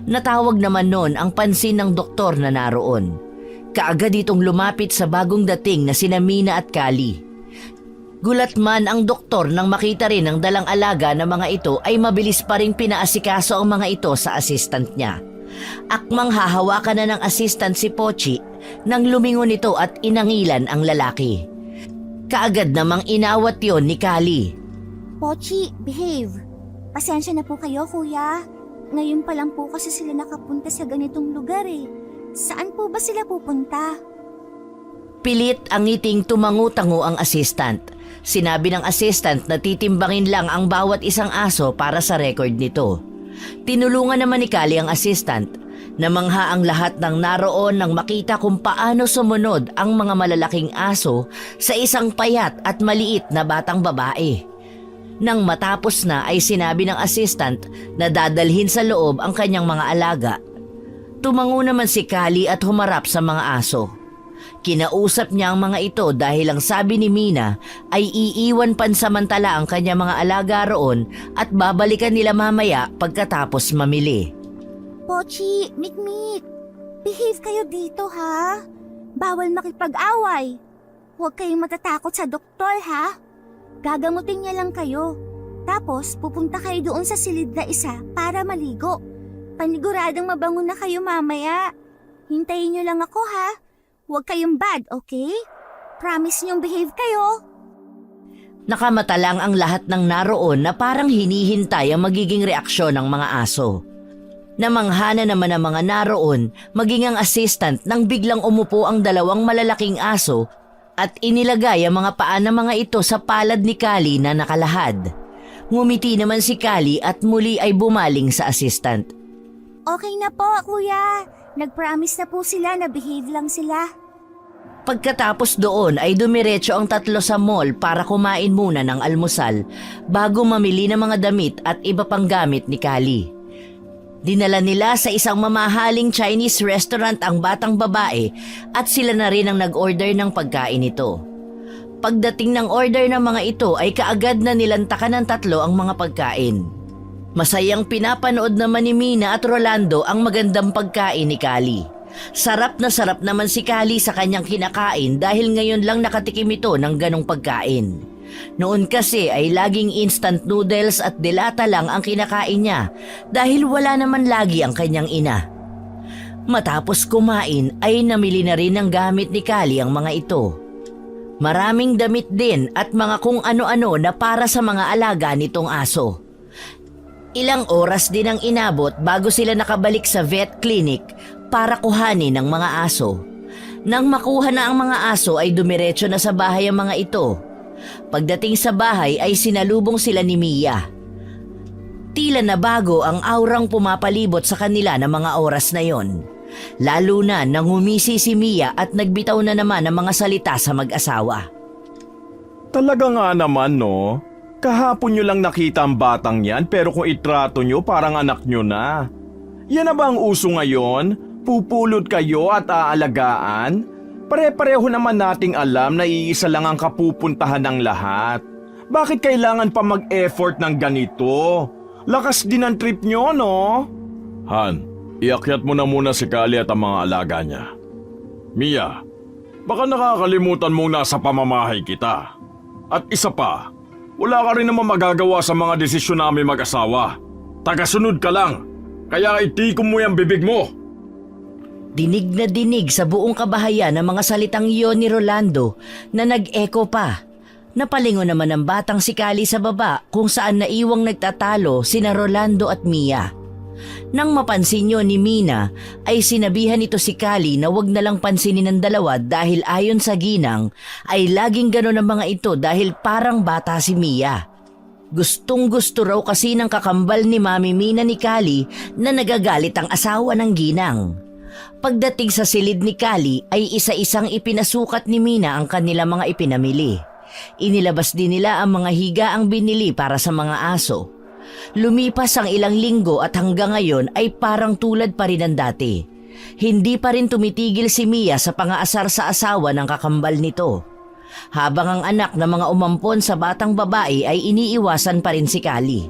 Natawag naman noon ang pansin ng doktor na naroon. Kaagad itong lumapit sa bagong dating na sina Mina at Kali. Gulat man ang doktor nang makita rin ang dalang alaga na mga ito ay mabilis pa rin pinaasikaso ang mga ito sa assistant niya. Akmang hahawakan na ng assistant si Pochi nang lumingon ito at inangilan ang lalaki. Kaagad namang inawat yon ni Kali. Pochi, behave. Pasensya na po kayo, kuya. Ngayon pa lang po kasi sila nakapunta sa ganitong lugar eh. Saan po ba sila pupunta? Pilit ang ngiting tumangu-tango ang assistant. Sinabi ng assistant na titimbangin lang ang bawat isang aso para sa record nito. Tinulungan naman ni Kali ang assistant. Namangha ang lahat ng naroon nang makita kung paano sumunod ang mga malalaking aso sa isang payat at maliit na batang babae. Nang matapos na ay sinabi ng assistant na dadalhin sa loob ang kanyang mga alaga. Tumango naman si Kali at humarap sa mga aso. Kinausap niya ang mga ito dahil ang sabi ni Mina ay iiwan pansamantala ang kanyang mga alaga roon at babalikan nila mamaya pagkatapos mamili. Pochi, Mikmik, behave kayo dito ha. Bawal makipag-away. Huwag kayong matatakot sa doktor ha. Gagamutin niya lang kayo. Tapos pupunta kayo doon sa silid na isa para maligo. Paniguradong mabango na kayo mamaya. Hintayin niyo lang ako ha. Huwag kayong bad, okay? Promise niyong behave kayo. Nakamata lang ang lahat ng naroon na parang hinihintay ang magiging reaksyon ng mga aso. Namanghana naman ang mga naroon maging ang assistant nang biglang umupo ang dalawang malalaking aso at inilagay ang mga paa ng mga ito sa palad ni Kali na nakalahad. Ngumiti naman si Kali at muli ay bumaling sa assistant. Okay na po, kuya. Nag-promise na po sila na behave lang sila. Pagkatapos doon ay dumiretso ang tatlo sa mall para kumain muna ng almusal bago mamili ng mga damit at iba pang gamit ni Kali. Dinala nila sa isang mamahaling Chinese restaurant ang batang babae at sila na rin ang nag-order ng pagkain nito. Pagdating ng order ng mga ito ay kaagad na nilantakan ng tatlo ang mga pagkain. Masayang pinapanood naman ni Mina at Rolando ang magandang pagkain ni Kali. Sarap na sarap naman si Kali sa kanyang kinakain dahil ngayon lang nakatikim ito ng ganong pagkain. Noon kasi ay laging instant noodles at delata lang ang kinakain niya dahil wala naman lagi ang kanyang ina. Matapos kumain ay namili na rin ng gamit ni Kali ang mga ito. Maraming damit din at mga kung ano-ano na para sa mga alaga nitong aso. Ilang oras din ang inabot bago sila nakabalik sa vet clinic para kuhanin ng mga aso. Nang makuha na ang mga aso ay dumiretso na sa bahay ang mga ito. Pagdating sa bahay ay sinalubong sila ni Mia. Tila na bago ang aurang pumapalibot sa kanila ng mga oras na yon. Lalo na nang humisi si Mia at nagbitaw na naman ng mga salita sa mag-asawa. Talaga nga naman no. Kahapon nyo lang nakita ang batang yan pero kung itrato nyo parang anak nyo na. Yan na ba ang uso ngayon? Pupulot kayo at aalagaan? Pare-pareho naman nating alam na iisa lang ang kapupuntahan ng lahat. Bakit kailangan pa mag-effort ng ganito? Lakas din ang trip nyo, no? Han, iakyat mo na muna si Kali at ang mga alaga niya. Mia, baka nakakalimutan mong nasa pamamahay kita. At isa pa, wala ka rin naman magagawa sa mga desisyon namin mag-asawa. Tagasunod ka lang, kaya itikom mo yung bibig mo. Dinig na dinig sa buong kabahayan ang mga salitang iyon ni Rolando na nag-echo pa. Napalingon naman ang batang si Kali sa baba kung saan naiwang nagtatalo sina Rolando at Mia. Nang mapansin niyo ni Mina ay sinabihan nito si Kali na wag na lang pansinin ng dalawa dahil ayon sa ginang ay laging ganon ang mga ito dahil parang bata si Mia. Gustong gusto raw kasi ng kakambal ni Mami Mina ni Kali na nagagalit ang asawa ng ginang. Pagdating sa silid ni Kali ay isa-isang ipinasukat ni Mina ang kanila mga ipinamili. Inilabas din nila ang mga higaang binili para sa mga aso. Lumipas ang ilang linggo at hanggang ngayon ay parang tulad pa rin ng dati. Hindi pa rin tumitigil si Mia sa pangaasar sa asawa ng kakambal nito. Habang ang anak na mga umampon sa batang babae ay iniiwasan pa rin si Kali.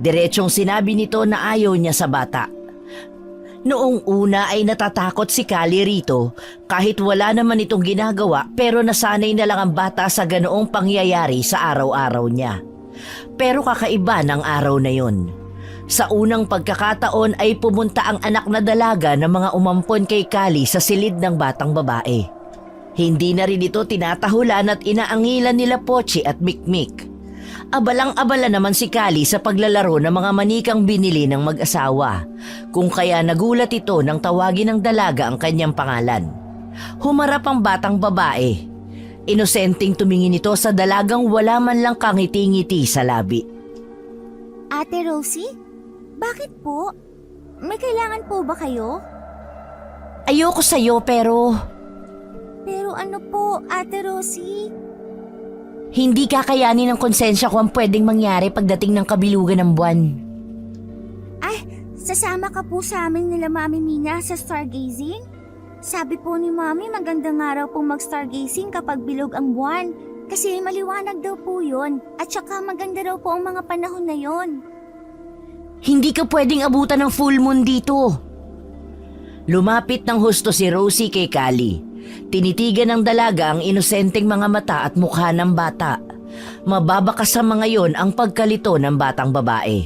Diretsong sinabi nito na ayaw niya sa bata. Noong una ay natatakot si Kali rito kahit wala naman itong ginagawa pero nasanay na lang ang bata sa ganoong pangyayari sa araw-araw niya. Pero kakaiba ng araw na yon. Sa unang pagkakataon ay pumunta ang anak na dalaga ng mga umampon kay Kali sa silid ng batang babae. Hindi na rin ito tinatahulan at inaangilan nila Pochi at Mikmik. Abalang-abala naman si Kali sa paglalaro ng mga manikang binili ng mag-asawa, kung kaya nagulat ito nang tawagin ng dalaga ang kanyang pangalan. Humarap ang batang babae. Inosenteng tumingin ito sa dalagang wala man lang kangiti-ngiti sa labi. Ate Rosie? Bakit po? May kailangan po ba kayo? Ayoko sa'yo pero Pero ano po, Ate Rosie? hindi kakayanin ng konsensya ko ang pwedeng mangyari pagdating ng kabilugan ng buwan. Ay, sasama ka po sa amin nila Mami Mina sa stargazing? Sabi po ni Mami magandang araw pong mag-stargazing kapag bilog ang buwan. Kasi maliwanag daw po yun. At saka maganda daw po ang mga panahon na yon. Hindi ka pwedeng abutan ng full moon dito. Lumapit ng husto si Rosie kay Kali. Tinitigan ng dalaga ang inosenteng mga mata at mukha ng bata. Mababaka sa mga yon ang pagkalito ng batang babae.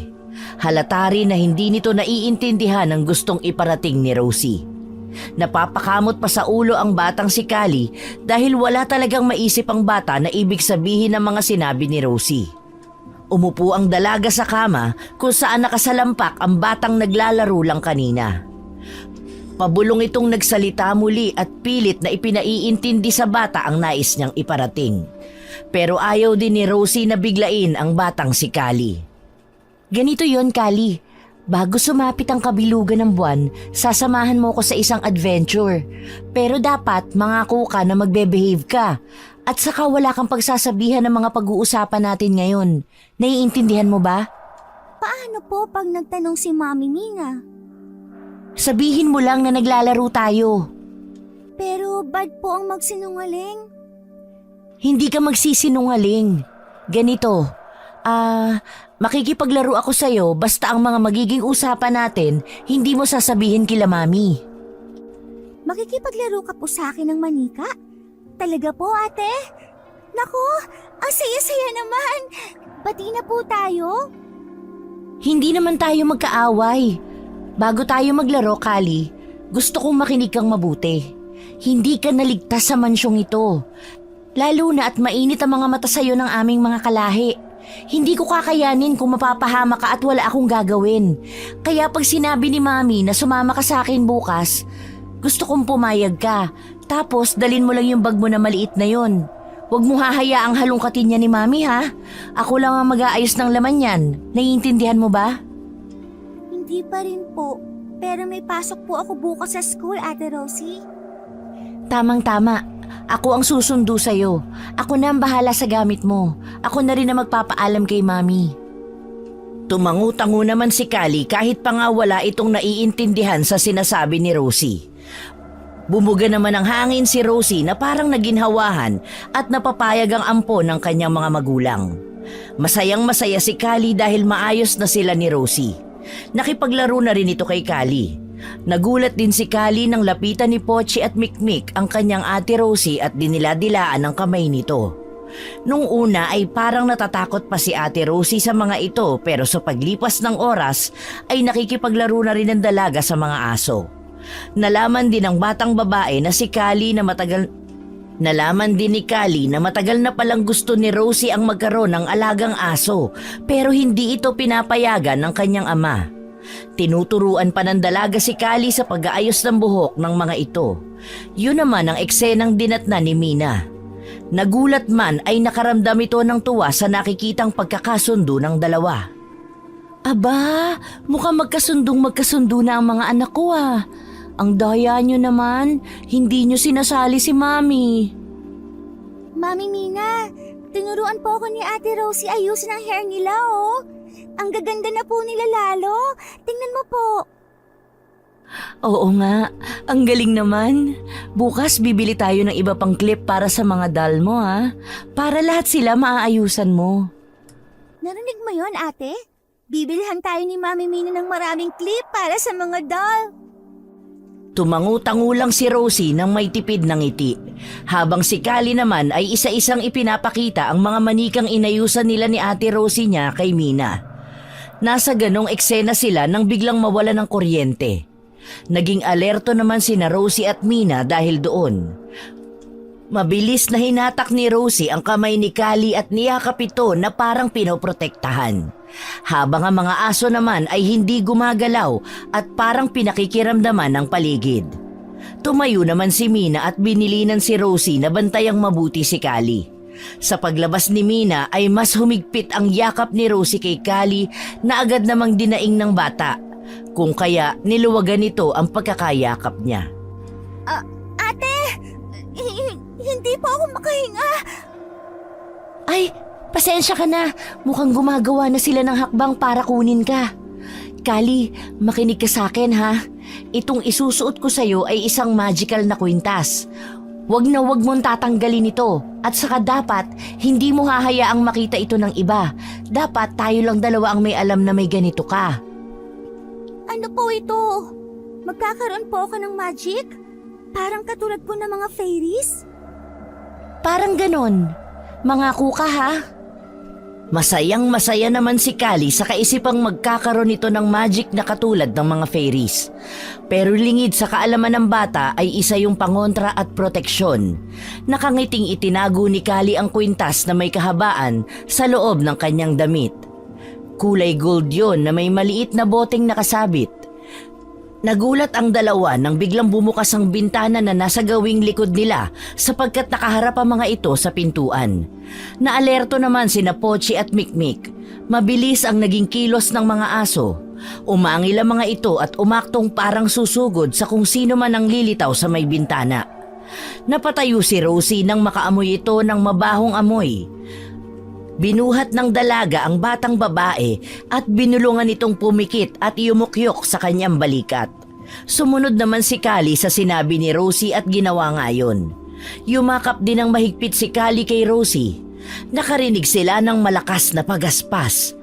Halata rin na hindi nito naiintindihan ang gustong iparating ni Rosie. Napapakamot pa sa ulo ang batang si Kali dahil wala talagang maisip ang bata na ibig sabihin ng mga sinabi ni Rosie. Umupo ang dalaga sa kama kung saan nakasalampak ang batang naglalaro lang kanina. Pabulong itong nagsalita muli at pilit na ipinaiintindi sa bata ang nais niyang iparating. Pero ayaw din ni Rosie na biglain ang batang si Kali. Ganito yon, Kali. Bago sumapit ang kabilugan ng buwan, sasamahan mo ko sa isang adventure. Pero dapat mangako ka na magbe-behave ka. At saka wala kang pagsasabihan ng mga pag-uusapan natin ngayon. Naiintindihan mo ba? Paano po pag nagtanong si Mami Mina? Sabihin mo lang na naglalaro tayo. Pero bad po ang magsinungaling. Hindi ka magsisinungaling. Ganito, makikipaglaro ako sa'yo basta ang mga magiging usapan natin hindi mo sasabihin kila Mami. Makikipaglaro ka po sa akin ng manika? Talaga po, ate? Naku, ang saya-saya naman. Pati na po tayo? Hindi naman tayo magkaaway. Bago tayo maglaro, Kali, gusto kong makinig kang mabuti. Hindi ka naligtas sa mansyong ito. Lalo na at mainit ang mga mata sa'yo ng aming mga kalahi. Hindi ko kakayanin kung mapapahama ka at wala akong gagawin. Kaya pag sinabi ni Mami na sumama ka sa akin bukas, gusto kong pumayag ka. Tapos dalin mo lang yung bag mo na maliit na yon. Huwag mo hahayaang halongkatin niya ni Mami, ha? Ako lang ang mag-aayos ng laman yan. Naiintindihan mo ba? Hindi pa rin po. Pero may pasok po ako bukas sa school, Ate Rosie. Tamang-tama. Ako ang susundo sa'yo. Ako na ang bahala sa gamit mo. Ako na rin ang magpapaalam kay Mami. Tumangu-tango naman si Kali kahit pa nga wala itong naiintindihan sa sinasabi ni Rosie. Bumuga naman ang hangin si Rosie na parang naginhawahan at napapayag ang ampo ng kanyang mga magulang. Masayang-masaya si Kali dahil maayos na sila ni Rosie. Nakipaglaro na rin ito kay Kali. Nagulat din si Kali nang lapitan ni Pochi at Mikmik ang kanyang ate Rosie at diniladilaan ang kamay nito. Nung una ay parang natatakot pa si ate Rosie sa mga ito pero sa paglipas ng oras ay nakikipaglaro na rin ng dalaga sa mga aso. Nalaman din ng batang babae na si Kali na Nalaman din ni Kali na matagal na palang gusto ni Rosie ang magkaroon ng alagang aso pero hindi ito pinapayagan ng kanyang ama. Tinuturuan pa ng dalaga si Kali sa pag-aayos ng buhok ng mga ito. Yun naman ang eksenang dinatnan ni Mina. Nagulat man ay nakaramdam ito ng tuwa sa nakikitang pagkakasundo ng dalawa. Aba, mukhang magkasundo na ang mga anak ko ah. Ang daya nyo naman, hindi nyo sinasali si Mami. Mami Mina, tinuruan po ako ni Ate Rosie ayusin ang hair nila, oh. Ang gaganda na po nila lalo. Tingnan mo po. Oo nga, ang galing naman. Bukas bibili tayo ng iba pang clip para sa mga doll mo ha. Para lahat sila maaayusan mo. Narinig mo yon, ate? Bibilhan tayo ni Mami Mina ng maraming clip para sa mga doll. Tumangu-tangu lang si Rosie nang may tipid ng ngiti. Habang si Kali naman ay isa-isang ipinapakita ang mga manikang inayusan nila ni Ate Rosie niya kay Mina. Nasa ganong eksena sila nang biglang mawala ng kuryente. Naging alerto naman sina Rosie at Mina dahil doon. Mabilis na hinatak ni Rosie ang kamay ni Kali at niyakap ito na parang pinoprotektahan. Habang ang mga aso naman ay hindi gumagalaw at parang pinakikiramdaman ng paligid. Tumayo naman si Mina at binilinan si Rosie na bantayang mabuti si Kali. Sa paglabas ni Mina ay mas humigpit ang yakap ni Rosie kay Kali na agad namang dinaing ng bata. Kung kaya niluwagan nito ang pagkakayakap niya. Ate! Hindi po ako makahinga. Ay, pasensya ka na. Mukhang gumagawa na sila ng hakbang para kunin ka. Kali, makinig ka sa akin ha. Itong isusuot ko sa'yo ay isang magical na kwintas. Wag na wag mong tatanggalin ito. At saka dapat, hindi mo hahayaang makita ito ng iba. Dapat tayo lang dalawa ang may alam na may ganito ka. Ano po ito? Magkakaroon po ako ng magic? Parang katulad po ng mga fairies? Parang ganon. Mangako ka ha. Masayang masaya naman si Kali sa kaisipang magkakaroon ito ng magic na katulad ng mga fairies. Pero lingid sa kaalaman ng bata ay isa yung pangontra at proteksyon. Nakangiting itinago ni Kali ang kwintas na may kahabaan sa loob ng kanyang damit. Kulay gold yon na may maliit na boteng nakasabit. Nagulat ang dalawa nang biglang bumukas ang bintana na nasa gawing likod nila sapagkat nakaharap ang mga ito sa pintuan. Naalerto naman sina Pochi at Mikmik. Mabilis ang naging kilos ng mga aso. Umangil ang mga ito at umaktong parang susugod sa kung sino man ang lilitaw sa may bintana. Napatayo si Rosie nang makaamoy ito ng mabahong amoy. Binuhat ng dalaga ang batang babae at binulungan itong pumikit at yumukyok sa kanyang balikat. Sumunod naman si Kali sa sinabi ni Rosie at ginawa nga yun. Yumakap din ng mahigpit si Kali kay Rosie. Nakarinig sila ng malakas na pagaspas.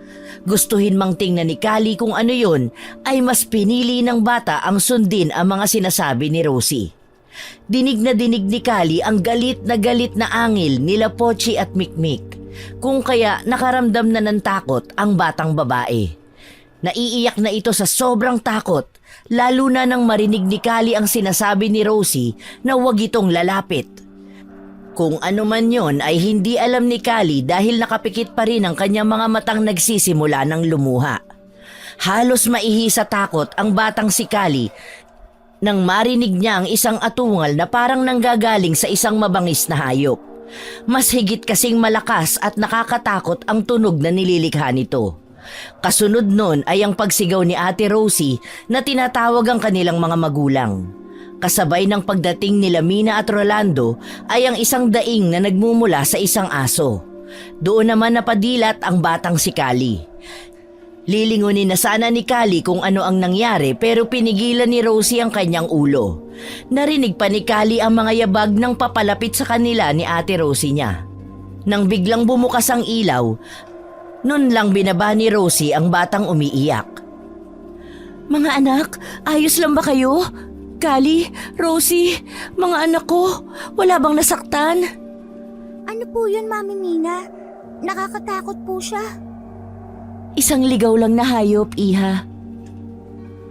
Gustuhin mang tingnan ni Kali kung ano yun ay mas pinili ng bata ang sundin ang mga sinasabi ni Rosie. Dinig ni Kali ang galit na angil nila Pochi at Mikmik. Kung kaya nakaramdam na ng takot ang batang babae. Naiiyak na ito sa sobrang takot, lalo na nang marinig ni Kali ang sinasabi ni Rosie na huwag itong lalapit. Kung ano man yon ay hindi alam ni Kali dahil nakapikit pa rin ang kanyang mga matang nagsisimula ng lumuha. Halos maihi sa takot ang batang si Kali nang marinig niya ang isang atungal na parang nanggagaling sa isang mabangis na hayop. Mas higit kasing malakas at nakakatakot ang tunog na nililikha nito. Kasunod nun ay ang pagsigaw ni Ate Rosie na tinatawag ang kanilang mga magulang. Kasabay ng pagdating nila Mina at Rolando ay ang isang daing na nagmumula sa isang aso. Doon naman napadilat ang batang si Kali. Lilingunin na sana ni Kali kung ano ang nangyari pero pinigilan ni Rosie ang kanyang ulo. Narinig pa ni Kali ang mga yabag ng papalapit sa kanila ni Ate Rosie niya. Nang biglang bumukas ang ilaw, nun lang binaba ni Rosie ang batang umiiyak. Mga anak, ayos lang ba kayo? Kali, Rosie, mga anak ko, wala bang nasaktan? Ano po yun, Mami Mina? Nakakatakot po siya. Isang ligaw lang na hayop, Iha.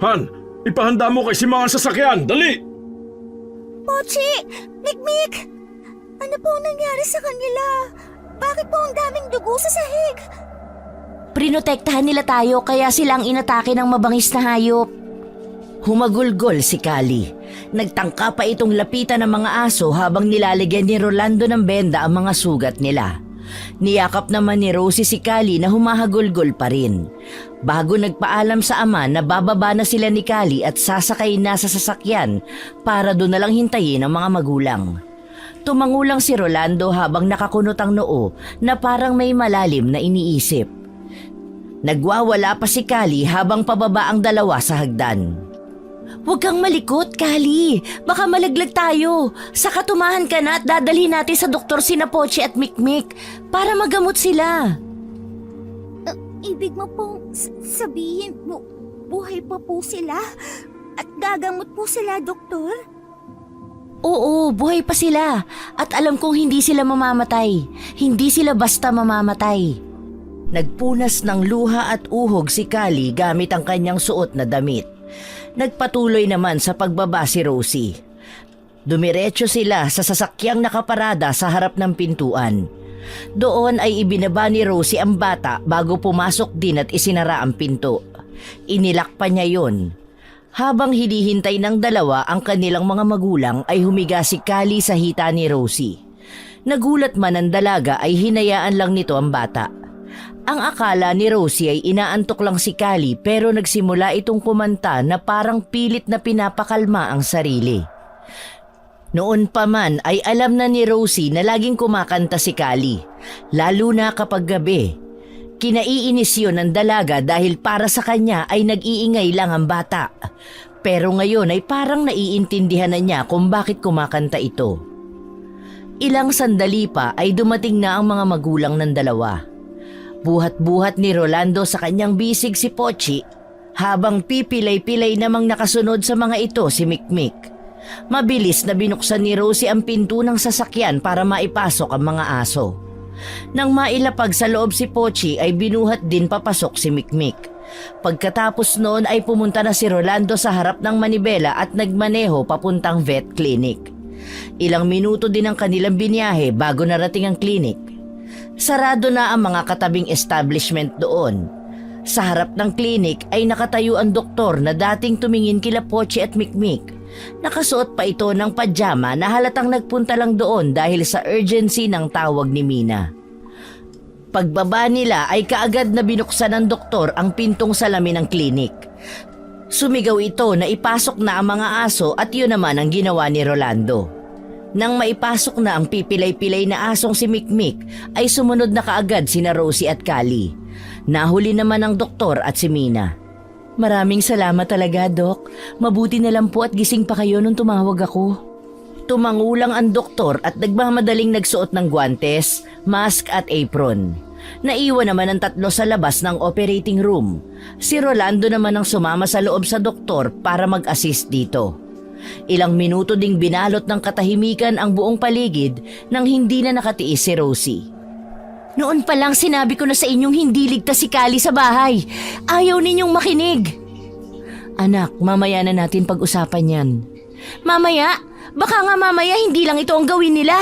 Han, ipahanda mo kay Simangan sa sasakyan, dali! Pochi! Mikmik! Ano po ang nangyari sa kanila? Bakit po ang daming dugo sa sahig? Prinotektahan nila tayo kaya silang inatake ng mabangis na hayop. Humagulgol si Kali. Nagtangka pa itong lapitan ng mga aso habang nilalagyan ni Rolando ng benda ang mga sugat nila. Niyakap naman ni Rosie si Kali na humahagulgol pa rin. Bago nagpaalam sa ama na bababa na sila ni Kali at sasakay na sa sasakyan para doon na lang hintayin ang mga magulang. Tumangulang si Rolando habang nakakunot ang noo na parang may malalim na iniisip. Nagwawala pa si Kali habang pababa ang dalawa sa hagdan. Huwag kang malikot, Kali. Baka malaglag tayo. Saka tumahan ka na at dadalhin natin sa doktor sina Pochi at Mikmik para magamot sila. Ibig mo pong sabihin mo, buhay pa po sila? At gagamot po sila, doktor? Oo, buhay pa sila. At alam kong hindi sila mamamatay. Hindi sila basta mamamatay. Nagpunas ng luha at uhog si Kali gamit ang kanyang suot na damit. Nagpatuloy naman sa pagbaba si Rosie. Dumiretso sila sa sasakyang nakaparada sa harap ng pintuan. Doon ay ibinaba ni Rosie ang bata bago pumasok din at isinara ang pinto. Inilak pa niya yon. Habang hinihintay ng dalawa ang kanilang mga magulang ay humiga si Kali sa hita ni Rosie. Nagulat man ang dalaga ay hinayaan lang nito ang bata. Ang akala ni Rosie ay inaantok lang si Kali pero nagsimula itong kumanta na parang pilit na pinapakalma ang sarili. Noon pa man ay alam na ni Rosie na laging kumakanta si Kali, lalo na kapag gabi. Kinaiinis yun ng dalaga dahil para sa kanya ay nag-iingay lang ang bata. Pero ngayon ay parang naiintindihan na niya kung bakit kumakanta ito. Ilang sandali pa ay dumating na ang mga magulang ng dalawa. Buhat-buhat ni Rolando sa kanyang bisig si Pochi, habang pipilay-pilay namang nakasunod sa mga ito si Mikmik. Mabilis na binuksan ni Rosie ang pinto ng sasakyan para maipasok ang mga aso. Nang mailapag sa loob si Pochi ay binuhat din papasok si Mikmik. Pagkatapos noon ay pumunta na si Rolando sa harap ng manibela at nagmaneho papuntang vet clinic. Ilang minuto din ang kanilang biniyahe bago narating ang clinic. Sarado na ang mga katabing establishment doon. Sa harap ng klinik ay nakatayo ang doktor na dating tumingin kila Pochi at Mikmik. Nakasuot pa ito ng pajama na halatang nagpunta lang doon dahil sa urgency ng tawag ni Mina. Pagbaba nila ay kaagad na binuksan ng doktor ang pintong salamin ng klinik. Sumigaw ito na ipasok na ang mga aso at yun naman ang ginawa ni Rolando. Nang maipasok na ang pipilay-pilay na asong si Mikmik ay sumunod na kaagad sina Rosie at Kali. Nahuli naman ang doktor at si Mina. Maraming salamat talaga, Dok. Mabuti na lang po at gising pa kayo nung tumawag ako. Tumangulang ang doktor at nagmamadaling nagsuot ng guantes, mask at apron. Naiwan naman ang tatlo sa labas ng operating room. Si Rolando naman ang sumama sa loob sa doktor para mag-assist dito. Ilang minuto ding binalot ng katahimikan ang buong paligid nang hindi na nakatiis si Rosie. Noon pa lang sinabi ko na sa inyong hindi ligtas si Kali sa bahay. Ayaw ninyong makinig. Anak, mamaya na natin pag-usapan yan. Mamaya? Baka nga mamaya hindi lang ito ang gawin nila.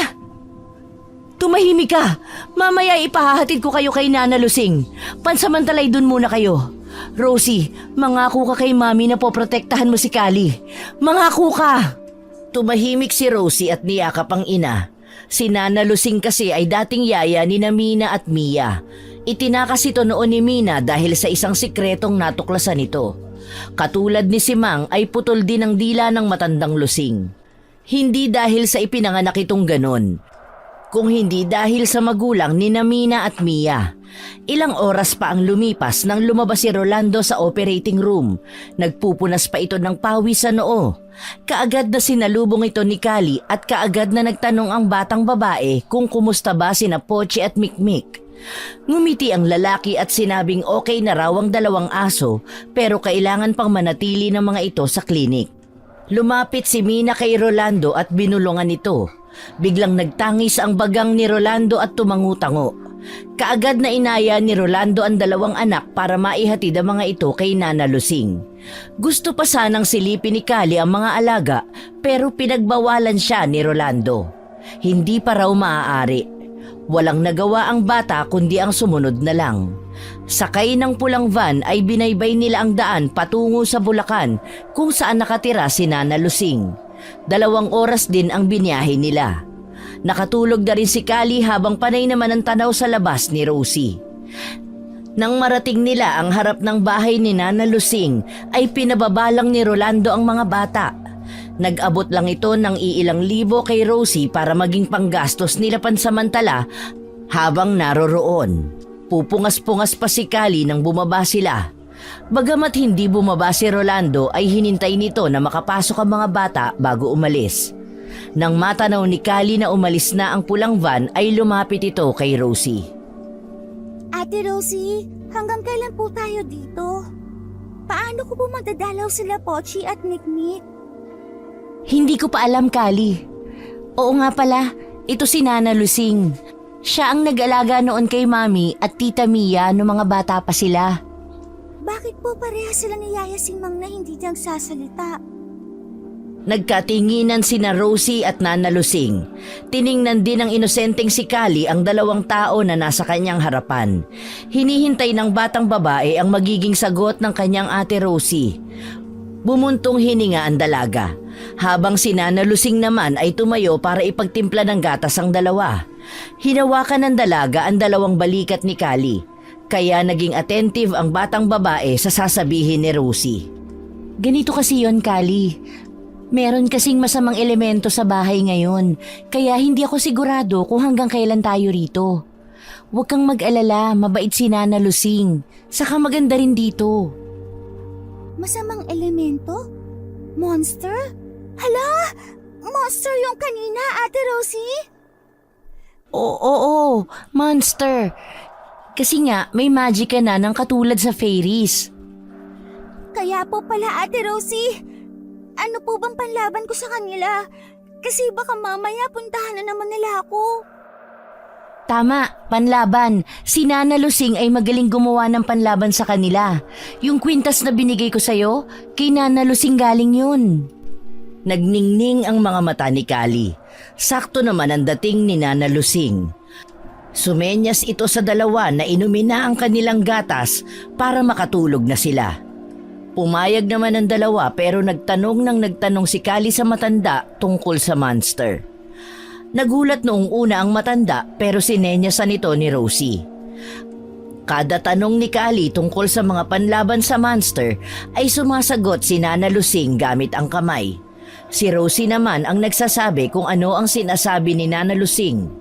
Tumahimik ka. Mamaya ipahahatid ko kayo kay Nana Lusing. Pansamantalay dun muna kayo. Rosie, mangako ka kay Mami na poprotektahan mo si Kali. Mangako ka! Tumahimik si Rosie at niyakap ang ina. Si Nana Lusing kasi ay dating yaya ni Mina at Mia. Itinakas ito noon ni Mina dahil sa isang sikretong natuklasan nito. Katulad ni si Mang ay putol din ang dila ng matandang Lusing. Hindi dahil sa ipinanganak itong ganon, kung hindi dahil sa magulang ni Mina at Mia. Ilang oras pa ang lumipas nang lumabas si Rolando sa operating room. Nagpupunas pa ito ng pawis sa noo. Kaagad na sinalubong ito ni Kali at kaagad na nagtanong ang batang babae kung kumusta ba sina Pochi at Mikmik. Ngumiti ang lalaki at sinabing okay na raw ang dalawang aso pero kailangan pang manatili ng mga ito sa klinik. Lumapit si Mina kay Rolando at binulungan ito. Biglang nagtangis ang bagang ni Rolando at tumangu-tango. Kaagad na inaya ni Rolando ang dalawang anak para maihatid ang mga ito kay Nana Lusing. Gusto pa sanang silipin ni Kali ang mga alaga pero pinagbawalan siya ni Rolando. Hindi pa raw maaari. Walang nagawa ang bata kundi ang sumunod na lang. Sakay ng pulang van ay binaybay nila ang daan patungo sa Bulacan kung saan nakatira si Nana Lusing. 2 oras din ang binyahe nila. Nakatulog na rin si Kali habang panay naman ang tanaw sa labas ni Rosie. Nang marating nila ang harap ng bahay ni Nana Lusing ay pinababalang ni Rolando ang mga bata. Nag-abot lang ito ng iilang libo kay Rosie para maging panggastos nila pansamantala habang naroroon. Pupungas-pungas pa si Kali nang bumaba sila. Bagamat hindi bumaba si Rolando ay hinintay nito na makapasok ang mga bata bago umalis. Nang matanaw ni Callie na umalis na ang pulang van ay lumapit ito kay Rosie. Ate Rosie, hanggang kailan po tayo dito? Paano ko po madadalaw sila Pochi at Niknik? Hindi ko pa alam, Callie. Oo nga pala, ito si Nana Lusing. Siya ang nag-alaga noon kay Mami at Tita Mia noong mga bata pa sila. Bakit po pareha sila ni Yaya Singmang na hindi nagsasalita? Nagkatinginan sina Rosie at Nana Lusing. Tiningnan din ng inosenteng si Callie ang dalawang tao na nasa kanyang harapan. Hinihintay ng batang babae ang magiging sagot ng kanyang ate Rosie. Bumuntong hininga ang dalaga. Habang si Nana Lusing naman ay tumayo para ipagtimpla ng gatas ang dalawa. Hinawakan ng dalaga ang dalawang balikat ni Callie. Kaya naging attentive ang batang babae sa sasabihin ni Rosie. Ganito kasi yon, Callie. Meron kasing masamang elemento sa bahay ngayon, kaya hindi ako sigurado kung hanggang kailan tayo rito. Huwag kang mag-alala, mabait si Nana Lusing. Saka maganda rin dito. Masamang elemento? Monster? Hala! Monster yung kanina, Ate Rosie? Oo, monster. Kasi nga, may magic ka na ng katulad sa fairies. Kaya po pala, Ate Rosie. Ano po bang panlaban ko sa kanila? Kasi baka mamaya puntahan na naman nila ako. Tama, panlaban. Si Nana Lusing ay magaling gumawa ng panlaban sa kanila. Yung kwintas na binigay ko sa'yo, kay Nana Lusing galing yun. Nagningning ang mga mata ni Callie. Sakto naman ang dating ni Nana Lusing. Sumenyas ito sa dalawa na inumin na ang kanilang gatas para makatulog na sila. Pumayag naman ang dalawa pero nagtanong si Callie sa matanda tungkol sa monster. Nagulat noong una ang matanda pero sinenyasan ito ni Rosie. Kada tanong ni Callie tungkol sa mga panlaban sa monster ay sumasagot si Nana Lusing gamit ang kamay. Si Rosie naman ang nagsasabi kung ano ang sinasabi ni Nana Lusing.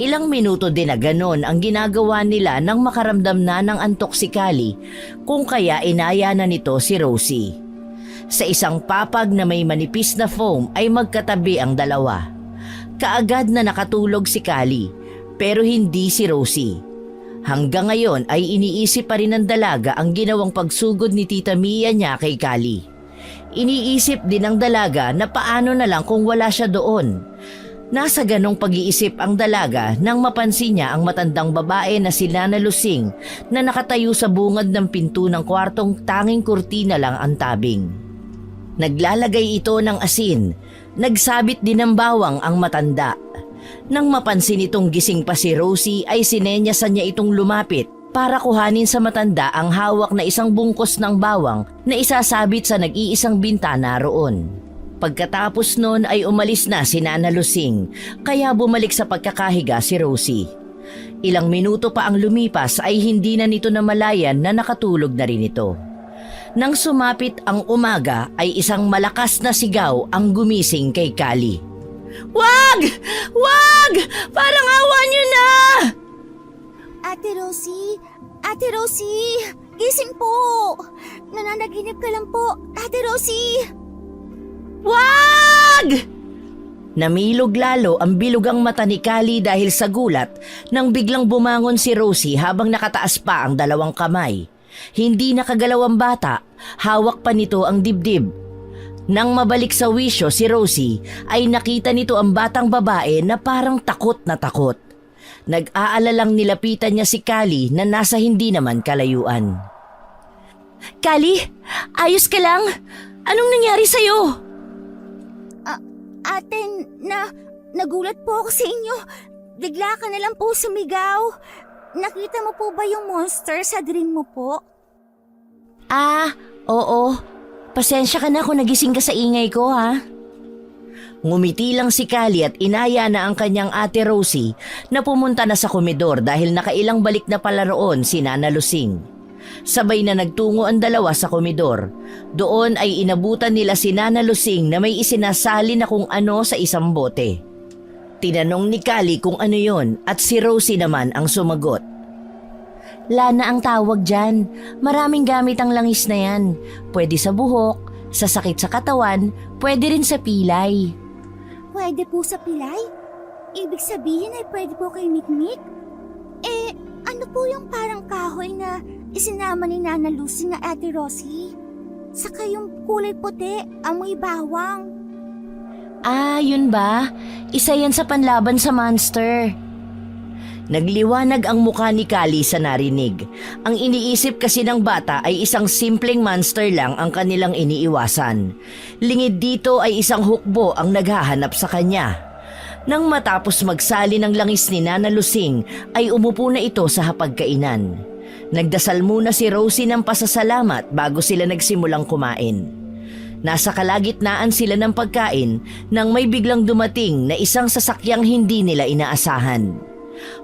Ilang minuto din na ganon ang ginagawa nila nang makaramdam na ng antok si Callie, kung kaya inaya na nito si Rosie. Sa isang papag na may manipis na foam ay magkatabi ang dalawa. Kaagad na nakatulog si Callie, pero hindi si Rosie. Hanggang ngayon ay iniisip pa rin ng dalaga ang ginawang pagsugod ni Tita Mia niya kay Callie. Iniisip din ng dalaga na paano na lang kung wala siya doon. Nasa ganong pag-iisip ang dalaga nang mapansin niya ang matandang babae na si Nana Lusing na nakatayo sa bungad ng pinto ng kwartong tanging kurtina lang ang tabing. Naglalagay ito ng asin, nagsabit din ng bawang ang matanda. Nang mapansin itong gising pa si Rosie ay sinenyasan niya itong lumapit para kuhanin sa matanda ang hawak na isang bungkos ng bawang na isasabit sa nag-iisang bintana roon. Pagkatapos noon ay umalis na si Nana Lusing, kaya bumalik sa pagkakahiga si Rosie. Ilang minuto pa ang lumipas ay hindi na nito namalayan na nakatulog na rin ito. Nang sumapit ang umaga ay isang malakas na sigaw ang gumising kay Callie. Wag! Wag! Parang awa niyo na! Ate Rosie! Ate Rosie! Gising po! Nananaginip ka lang po, Ate Rosie! Wag! Namilog lalo ang bilugang mata ni Callie dahil sa gulat nang biglang bumangon si Rosie habang nakataas pa ang dalawang kamay. Hindi nakagalaw ang bata, hawak pa nito ang dibdib. Nang mabalik sa wisyo si Rosie ay nakita nito ang batang babae na parang takot na takot. Nag-aalalang nilapitan niya si Callie na nasa hindi naman kalayuan. Callie, ayos ka lang? Anong nangyari sa'yo? Ate, nagulat po ako sa inyo. Bigla ka na lang po sumigaw. Nakita mo po ba yung monster sa dream mo po? Oo. Pasensya ka na kung nagising ka sa ingay ko, ha? Ngumiti lang si Callie at inaya na ang kanyang ate Rosie na pumunta na sa komedor dahil nakailang balik na pala roon si Nana Lusing. Sabay na nagtungo ang dalawa sa komedor. Doon ay inabutan nila si Nana Lusing na may isinasali na kung ano sa isang bote. Tinanong ni Callie kung ano yon at si Rosie naman ang sumagot. Lana ang tawag dyan. Maraming gamit ang langis na yan. Pwede sa buhok, sa sakit sa katawan, pwede rin sa pilay. Pwede po sa pilay? Ibig sabihin ay pwede po kay Mikmik? Ano po yung parang kahoy na isinama ni Nana Lucy na Ate Rosie? Saka yung kulay puti, amoy bawang. Ah, yun ba? Isa yan sa panlaban sa monster. Nagliwanag ang mukha ni Kali sa narinig. Ang iniisip kasi ng bata ay isang simpleng monster lang ang kanilang iniiwasan. Lingid dito ay isang hukbo ang naghahanap sa kanya. Nang matapos magsali ng langis ni Nana Lusing ay umupo na ito sa hapagkainan. Nagdasal muna si Rosie ng pasasalamat bago sila nagsimulang kumain. Nasa kalagitnaan sila ng pagkain nang may biglang dumating na isang sasakyang hindi nila inaasahan.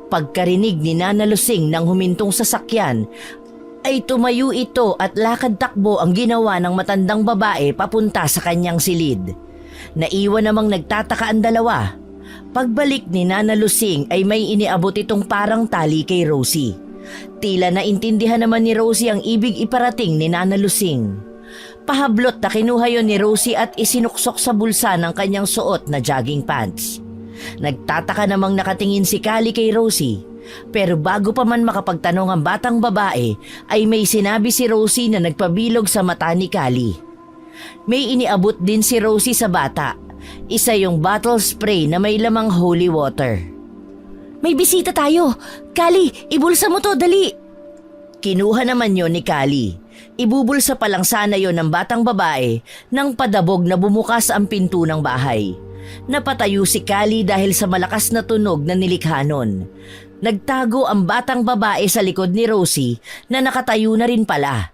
Pagkarinig ni Nana Lusing nang humintong sasakyan, ay tumayo ito at lakad-takbo ang ginawa ng matandang babae papunta sa kanyang silid. Naiwan namang nagtataka ang dalawa. Pagbalik ni Nana Lusing ay may iniabot itong parang tali kay Rosie. Tila naintindihan naman ni Rosie ang ibig iparating ni Nana Lusing. Pahablot na kinuha yon ni Rosie at isinuksok sa bulsa ng kanyang suot na jogging pants. Nagtataka namang nakatingin si Kali kay Rosie. Pero bago pa man makapagtanong ang batang babae, ay may sinabi si Rosie na nagpabilog sa mata ni Kali. May iniabot din si Rosie sa bata. Isa yung bottle spray na may lamang holy water. May bisita tayo! Kali, ibulsa mo to, dali! Kinuha naman yon ni Kali. Ibubulsa pa lang sana yon ng batang babae nang padabog na bumukas ang pinto ng bahay. Napatayo si Kali dahil sa malakas na tunog na nilikha nun. Nagtago ang batang babae sa likod ni Rosie na nakatayo na rin pala.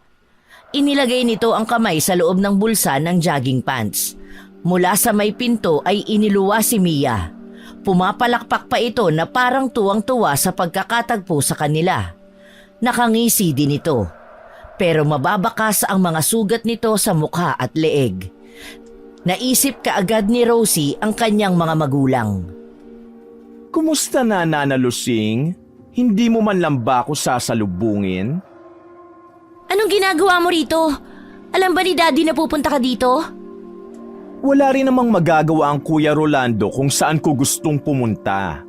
Inilagay nito ang kamay sa loob ng bulsa ng jogging pants. Mula sa may pinto ay iniluwa si Mia. Pumapalakpak pa ito na parang tuwang-tuwa sa pagkakatagpo sa kanila. Nakangisi din ito. Pero mababakas ang mga sugat nito sa mukha at leeg. Naisip kaagad ni Rosie ang kanyang mga magulang. Kumusta na, Nana Lusing? Hindi mo man lang ba ako sasalubungin? Anong ginagawa mo rito? Alam ba ni Daddy na pupunta ka dito? Wala rin namang magagawa ang Kuya Rolando kung saan ko gustong pumunta.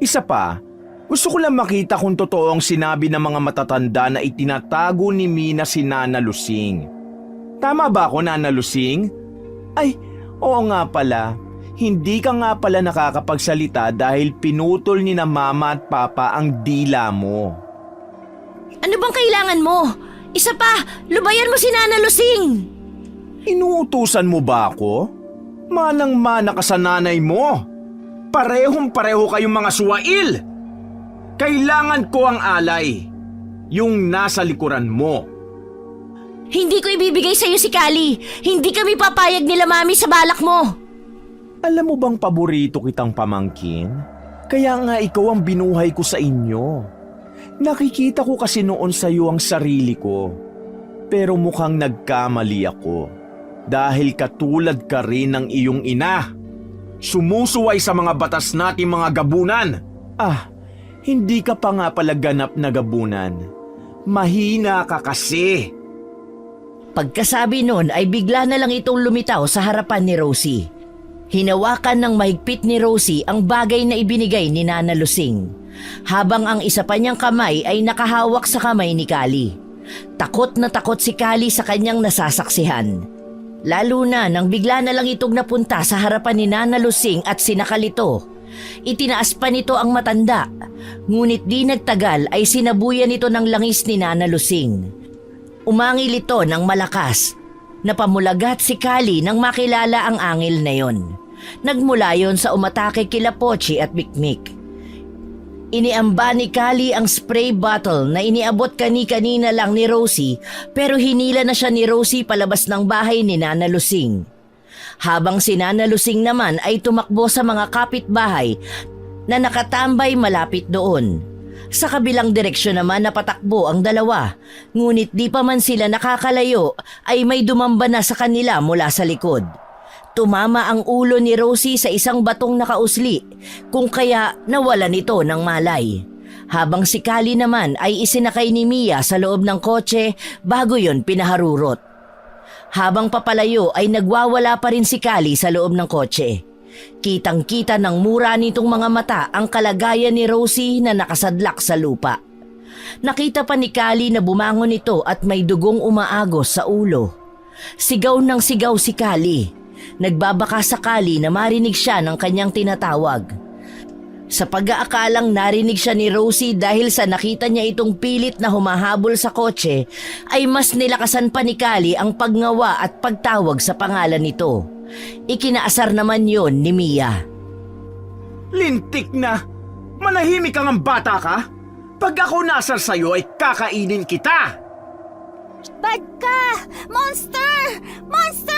Isa pa, gusto ko lang makita kung totoo ang sinabi ng mga matatanda na itinatago ni Mina si Nana Lusing. Tama ba ako, Nana Lusing? Ay, oo nga pala. Hindi ka nga pala nakakapagsalita dahil pinutol ni na Mama at Papa ang dila mo. Ano bang kailangan mo? Isa pa, lubayan mo si Nana Lusing! Inuutusan mo ba ako? Manang-mana ka sa nanay mo. Parehong-pareho kayong mga suwail. Kailangan ko ang alay. Yung nasa likuran mo. Hindi ko ibibigay sa'yo si Kali. Hindi kami papayag nila Mami sa balak mo. Alam mo bang paborito kitang pamangkin? Kaya nga ikaw ang binuhay ko sa inyo. Nakikita ko kasi noon sa iyo ang sarili ko. Pero mukhang nagkamali ako. Dahil katulad ka rin ng iyong ina. Sumusuway sa mga batas nating mga gabunan. Hindi ka pa nga pala ganap na gabunan. Mahina ka kasi. Pagkasabi nun ay bigla na lang itong lumitaw sa harapan ni Rosie. Hinawakan ng mahigpit ni Rosie ang bagay na ibinigay ni Nana Lusing. Habang ang isa pa niyang kamay ay nakahawak sa kamay ni Kali. Takot na takot si Kali sa kanyang nasasaksihan. Lalo na nang bigla na lang itong napunta sa harapan ni Nana Lusing at sinakalito. Itinaas pa nito ang matanda. Ngunit di nagtagal ay sinabuyan ito ng langis ni Nana Lusing. Umangil ito ng malakas. Napamulagat si Kali nang makilala ang angil na yon. Nagmula yon sa umatake kila Pochi at Mikmik. Iniamba ni Kali ang spray bottle na iniabot kani-kanina lang ni Rosie pero hinila na siya ni Rosie palabas ng bahay ni Nana Lusing. Habang si Nana Lusing naman ay tumakbo sa mga kapitbahay na nakatambay malapit doon. Sa kabilang direksyon naman napatakbo ang dalawa, ngunit di pa man sila nakakalayo ay may dumamba na sa kanila mula sa likod. Tumama ang ulo ni Rosie sa isang batong nakausli, kung kaya nawalan ito ng malay. Habang si Kali naman ay isinakay ni Mia sa loob ng kotse bago yon pinaharurot. Habang papalayo ay nagwawala pa rin si Kali sa loob ng kotse. Kitang-kita ng mura nitong mga mata ang kalagayan ni Rosie na nakasadlak sa lupa. Nakita pa ni Kali na bumangon ito at may dugong umaagos sa ulo. Sigaw ng sigaw si Kali. Nagbabaka sakali na marinig siya ng kanyang tinatawag. Sa pag-aakalang narinig siya ni Rosie dahil sa nakita niya itong pilit na humahabol sa kotse, ay mas nilakasan pa ni Kali ang pagngawa at pagtawag sa pangalan nito. Ikinaasar naman yon ni Mia. Lintik na! Manahimik kang ang bata ka! Pag ako nasar sa'yo ay kakainin kita! Bad ka! Monster! Monster!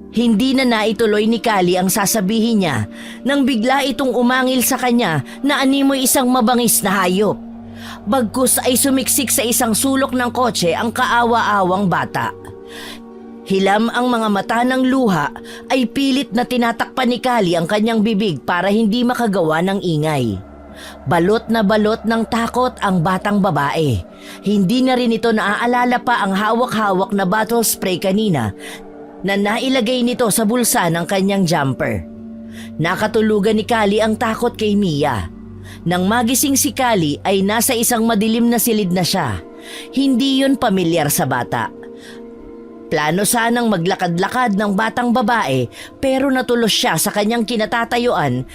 Hindi na naituloy ni Kali ang sasabihin niya nang bigla itong umangil sa kanya na animoy isang mabangis na hayop. Bagkus ay sumiksik sa isang sulok ng kotse ang kaawa-awang bata. Hilam ang mga mata ng luha ay pilit na tinatakpan ni Kali ang kanyang bibig para hindi makagawa ng ingay. Balot ng takot ang batang babae. Hindi na rin ito naaalala pa ang hawak-hawak na bottle spray kanina na nailagay nito sa bulsa ng kanyang jumper. Nakatulugan ni Kali ang takot kay Mia. Nang magising si Kali ay nasa isang madilim na silid na siya. Hindi yun pamilyar sa bata. Plano sanang maglakad-lakad ng batang babae pero natulos siya sa kanyang kinatatayuan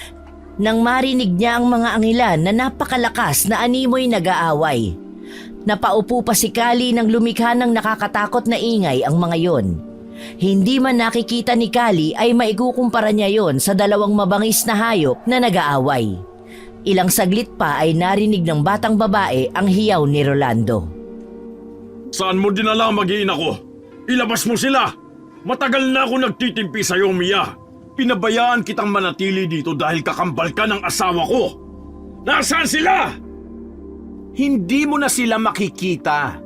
nang marinig niya ang mga angilan na napakalakas na animoy nag-aaway. Napaupo pa si Kali nang lumikha ng nakakatakot na ingay ang mga yon. Hindi man nakikita ni Kali ay maikukumpara niya yon sa dalawang mabangis na hayop na nag-aaway. Ilang saglit pa ay narinig ng batang babae ang hiyaw ni Rolando. Saan mo dinala ang mag-iina ko? Ilabas mo sila! Matagal na ako nagtitimpi sa'yo, Mia. Pinabayaan kitang manatili dito dahil kakambal ka ng asawa ko. Nasaan sila? Hindi mo na sila makikita.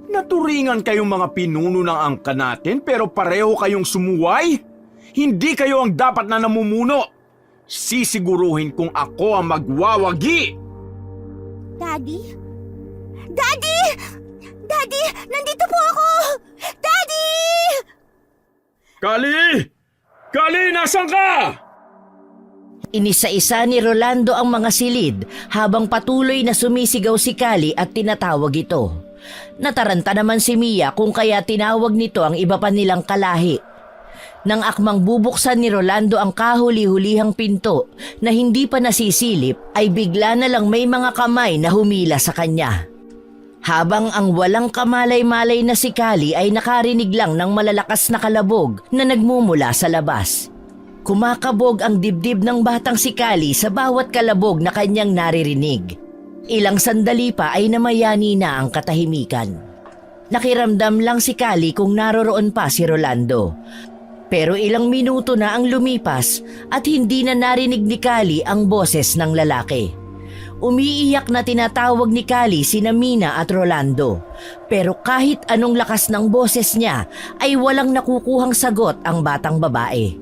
Naturingan kayong mga pinuno ng angka natin pero pareho kayong sumuway? Hindi kayo ang dapat na namumuno. Sisiguruhin kung ako ang magwawagi. Daddy? Daddy! Daddy! Nandito po ako! Daddy! Kali! Kali, nasan ka? Inisa-isa ni Rolando ang mga silid habang patuloy na sumisigaw si Kali at tinatawag ito. Nataranta naman si Mia kung kaya tinawag nito ang iba pa nilang kalahi. Nang akmang bubuksan ni Rolando ang kahuli-hulihang pinto na hindi pa nasisilip ay bigla na lang may mga kamay na humila sa kanya. Habang ang walang kamalay-malay na si Kali ay nakarinig lang ng malalakas na kalabog na nagmumula sa labas. Kumakabog ang dibdib ng batang si Kali sa bawat kalabog na kanyang naririnig. Ilang sandali pa ay namayani na ang katahimikan. Nakiramdam lang si Kali kung naroroon pa si Rolando. Pero ilang minuto na ang lumipas at hindi na narinig ni Kali ang boses ng lalaki. Umiiyak na tinatawag ni Kali sina Mina at Rolando. Pero kahit anong lakas ng boses niya ay walang nakukuhang sagot ang batang babae.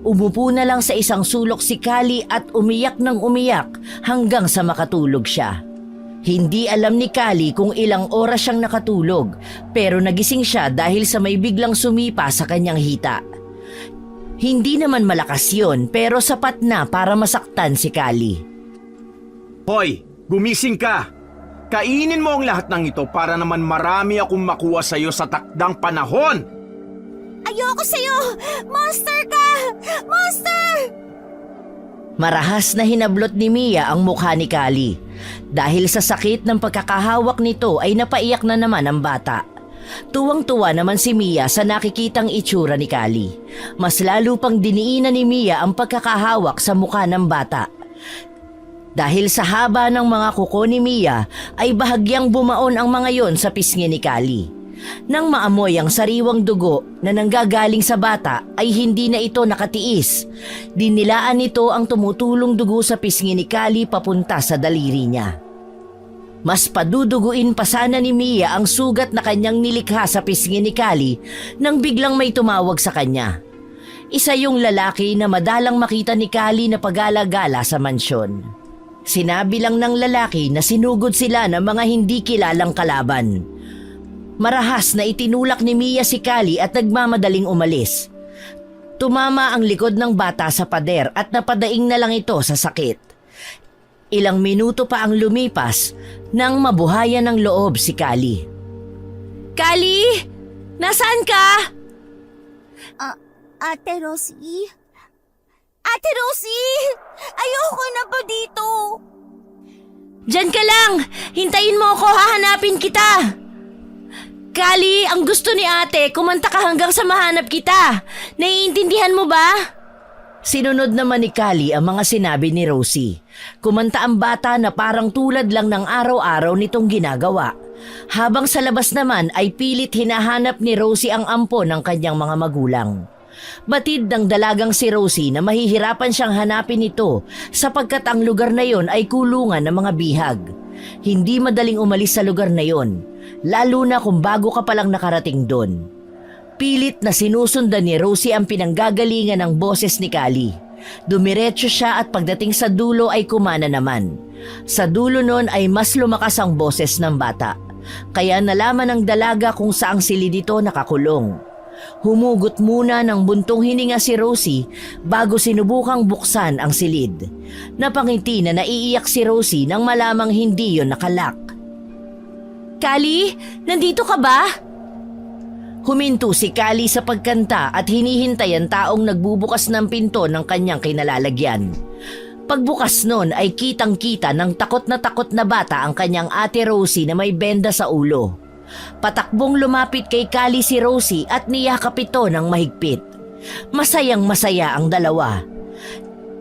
Umupo na lang sa isang sulok si Kali at umiyak ng umiyak hanggang sa makatulog siya. Hindi alam ni Kali kung ilang oras siyang nakatulog pero nagising siya dahil sa may biglang sumipa sa kanyang hita. Hindi naman malakas yon pero sapat na para masaktan si Kali. Hoy, gumising ka! Kainin mo ang lahat ng ito para naman marami akong makuha sa'yo sa takdang panahon! Ayoko sa'yo! Monster ka! Monster! Marahas na hinablot ni Mia ang mukha ni Kali. Dahil sa sakit ng pagkakahawak nito ay napaiyak na naman ang bata. Tuwang-tuwa naman si Mia sa nakikitang itsura ni Kali. Mas lalo pang diniinan ni Mia ang pagkakahawak sa mukha ng bata. Dahil sa haba ng mga kuko ni Mia ay bahagyang bumaon ang mga yon sa pisngi ni Kali. Nang maamoy ang sariwang dugo na nanggagaling sa bata ay hindi na ito nakatiis. Dinilaan nito ang tumutulong dugo sa pisngi ni Kali papunta sa daliri niya. Mas paduduguin pa sana ni Mia ang sugat na kanyang nilikha sa pisngi ni Kali nang biglang may tumawag sa kanya. Isa yung lalaki na madalang makita ni Kali na pagala-gala sa mansyon. Sinabi lang ng lalaki na sinugod sila ng mga hindi kilalang kalaban. Marahas na itinulak ni Mia si Kali at nagmamadaling umalis. Tumama ang likod ng bata sa pader at napadaing na lang ito sa sakit. Ilang minuto pa ang lumipas nang mabuhayan ng loob si Kali. Kali! Nasaan ka? Ate Rosie? Ate Rosie! Ayoko na ba dito? Diyan ka lang! Hintayin mo ako, hahanapin kita! Kali, ang gusto ni ate, kumanta ka hanggang sa mahanap kita. Naiintindihan mo ba? Sinunod naman ni Kali ang mga sinabi ni Rosie. Kumanta ang bata na parang tulad lang ng araw-araw nitong ginagawa. Habang sa labas naman ay pilit hinahanap ni Rosie ang ampon ng kanyang mga magulang. Batid ng dalagang si Rosie na mahihirapan siyang hanapin ito sapagkat ang lugar na yon ay kulungan ng mga bihag. Hindi madaling umalis sa lugar na yon, lalo na kung bago ka palang nakarating doon. Pilit na sinusundan ni Rosie ang pinanggagalingan ng boses ni Kali. Dumiretso siya at pagdating sa dulo ay kumana naman. Sa dulo nun ay mas lumakas ang boses ng bata. Kaya nalaman ng dalaga kung saang silid ito nakakulong. Humugot muna ng buntong hininga si Rosie bago sinubukang buksan ang silid. Napangiti na naiiyak si Rosie nang malamang hindi yon nakalak. Kali, nandito ka ba? Huminto si Kali sa pagkanta at hinihintay ang taong nagbubukas ng pinto ng kanyang kinalalagyan. Pagbukas nun ay kitang-kita ng takot na bata ang kanyang ate Rosie na may benda sa ulo. Patakbong lumapit kay Kali si Rosie at niyakap ito ng mahigpit. Masayang-masaya ang dalawa.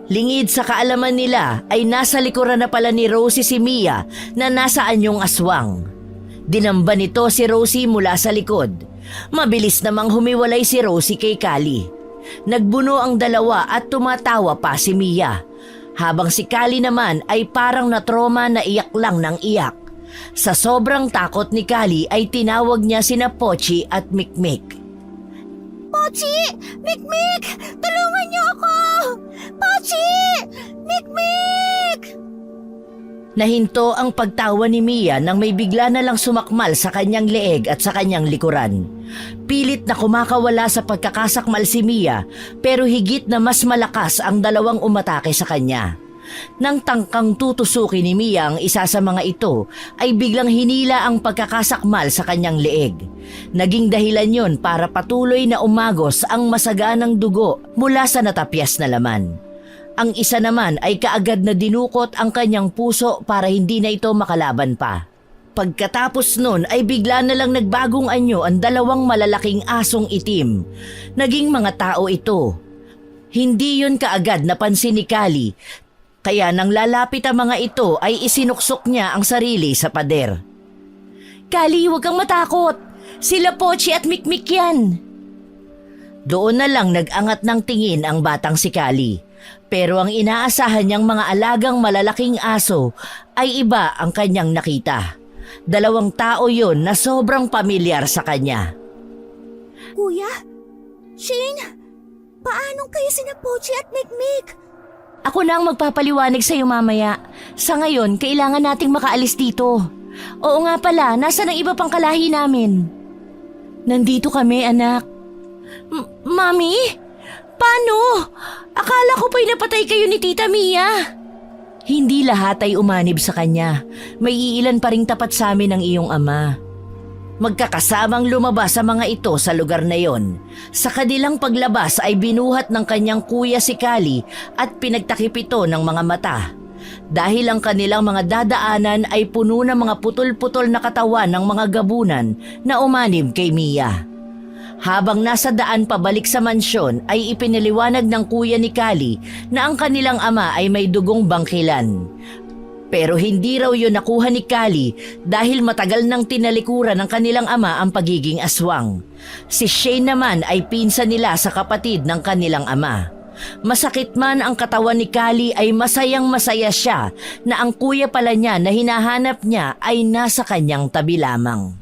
Lingid sa kaalaman nila ay nasa likuran na pala ni Rosie si Mia na nasa anyong aswang. Dinamba nito si Rosie mula sa likod. Mabilis namang humiwalay si Rosie kay Kali. Nagbuno ang dalawa at tumatawa pa si Mia. Habang si Kali naman ay parang natroma na iyak lang ng iyak. Sa sobrang takot ni Kali ay tinawag niya sina Pochi at Mikmik. Pochi! Mikmik! Tulungan niyo ako! Pochi! Mikmik! Nahinto ang pagtawa ni Mia nang may bigla na lang sumakmal sa kanyang leeg at sa kanyang likuran. Pilit na kumakawala sa pagkakasakmal si Mia pero higit na mas malakas ang dalawang umatake sa kanya. Nang tangkang tutusukin ni Mia ang isa sa mga ito ay biglang hinila ang pagkakasakmal sa kanyang leeg. Naging dahilan yon para patuloy na umagos ang masaganang dugo mula sa natapyas na laman. Ang isa naman ay kaagad na dinukot ang kanyang puso para hindi na ito makalaban pa. Pagkatapos nun ay bigla na lang nagbagong anyo ang dalawang malalaking asong itim. Naging mga tao ito. Hindi yun kaagad napansin ni Kali, kaya nang lalapit ang mga ito ay isinuksok niya ang sarili sa pader. Kali, huwag kang matakot. Sila Pochi at Mikmik yan. Doon na lang nag-angat ng tingin ang batang si Kali. Pero ang inaasahan niyang mga alagang malalaking aso ay iba ang kanyang nakita. Dalawang tao yon na sobrang pamilyar sa kanya. Kuya? Shane? Paano kayo sina Pochi at Mikmik? Ako na ang magpapaliwanag sa iyo mamaya. Sa ngayon, kailangan nating makaalis dito. Oo nga pala, nasa ng iba pang kalahi namin? Nandito kami, anak. Mami? Paano? Akala ko pa'y napatay kayo ni Tita Mia. Hindi lahat ay umanib sa kanya. May iilan pa ring tapat sa amin ang iyong ama. Magkakasamang lumabas sa mga ito sa lugar na yon. Sa kanilang paglabas ay binuhat ng kanyang kuya si Kali at pinagtakip ito ng mga mata. Dahil ang kanilang mga dadaanan ay puno ng mga putol-putol na katawan ng mga gabunan na umanib kay Mia. Habang nasa daan pabalik sa mansyon ay ipinaliwanag ng kuya ni Kali na ang kanilang ama ay may dugong bangkilan. Pero hindi raw yun nakuha ni Kali dahil matagal nang tinalikuran ng kanilang ama ang pagiging aswang. Si Shane naman ay pinsan nila sa kapatid ng kanilang ama. Masakit man ang katawan ni Kali ay masayang masaya siya na ang kuya pala niya na hinahanap niya ay nasa kanyang tabi lamang.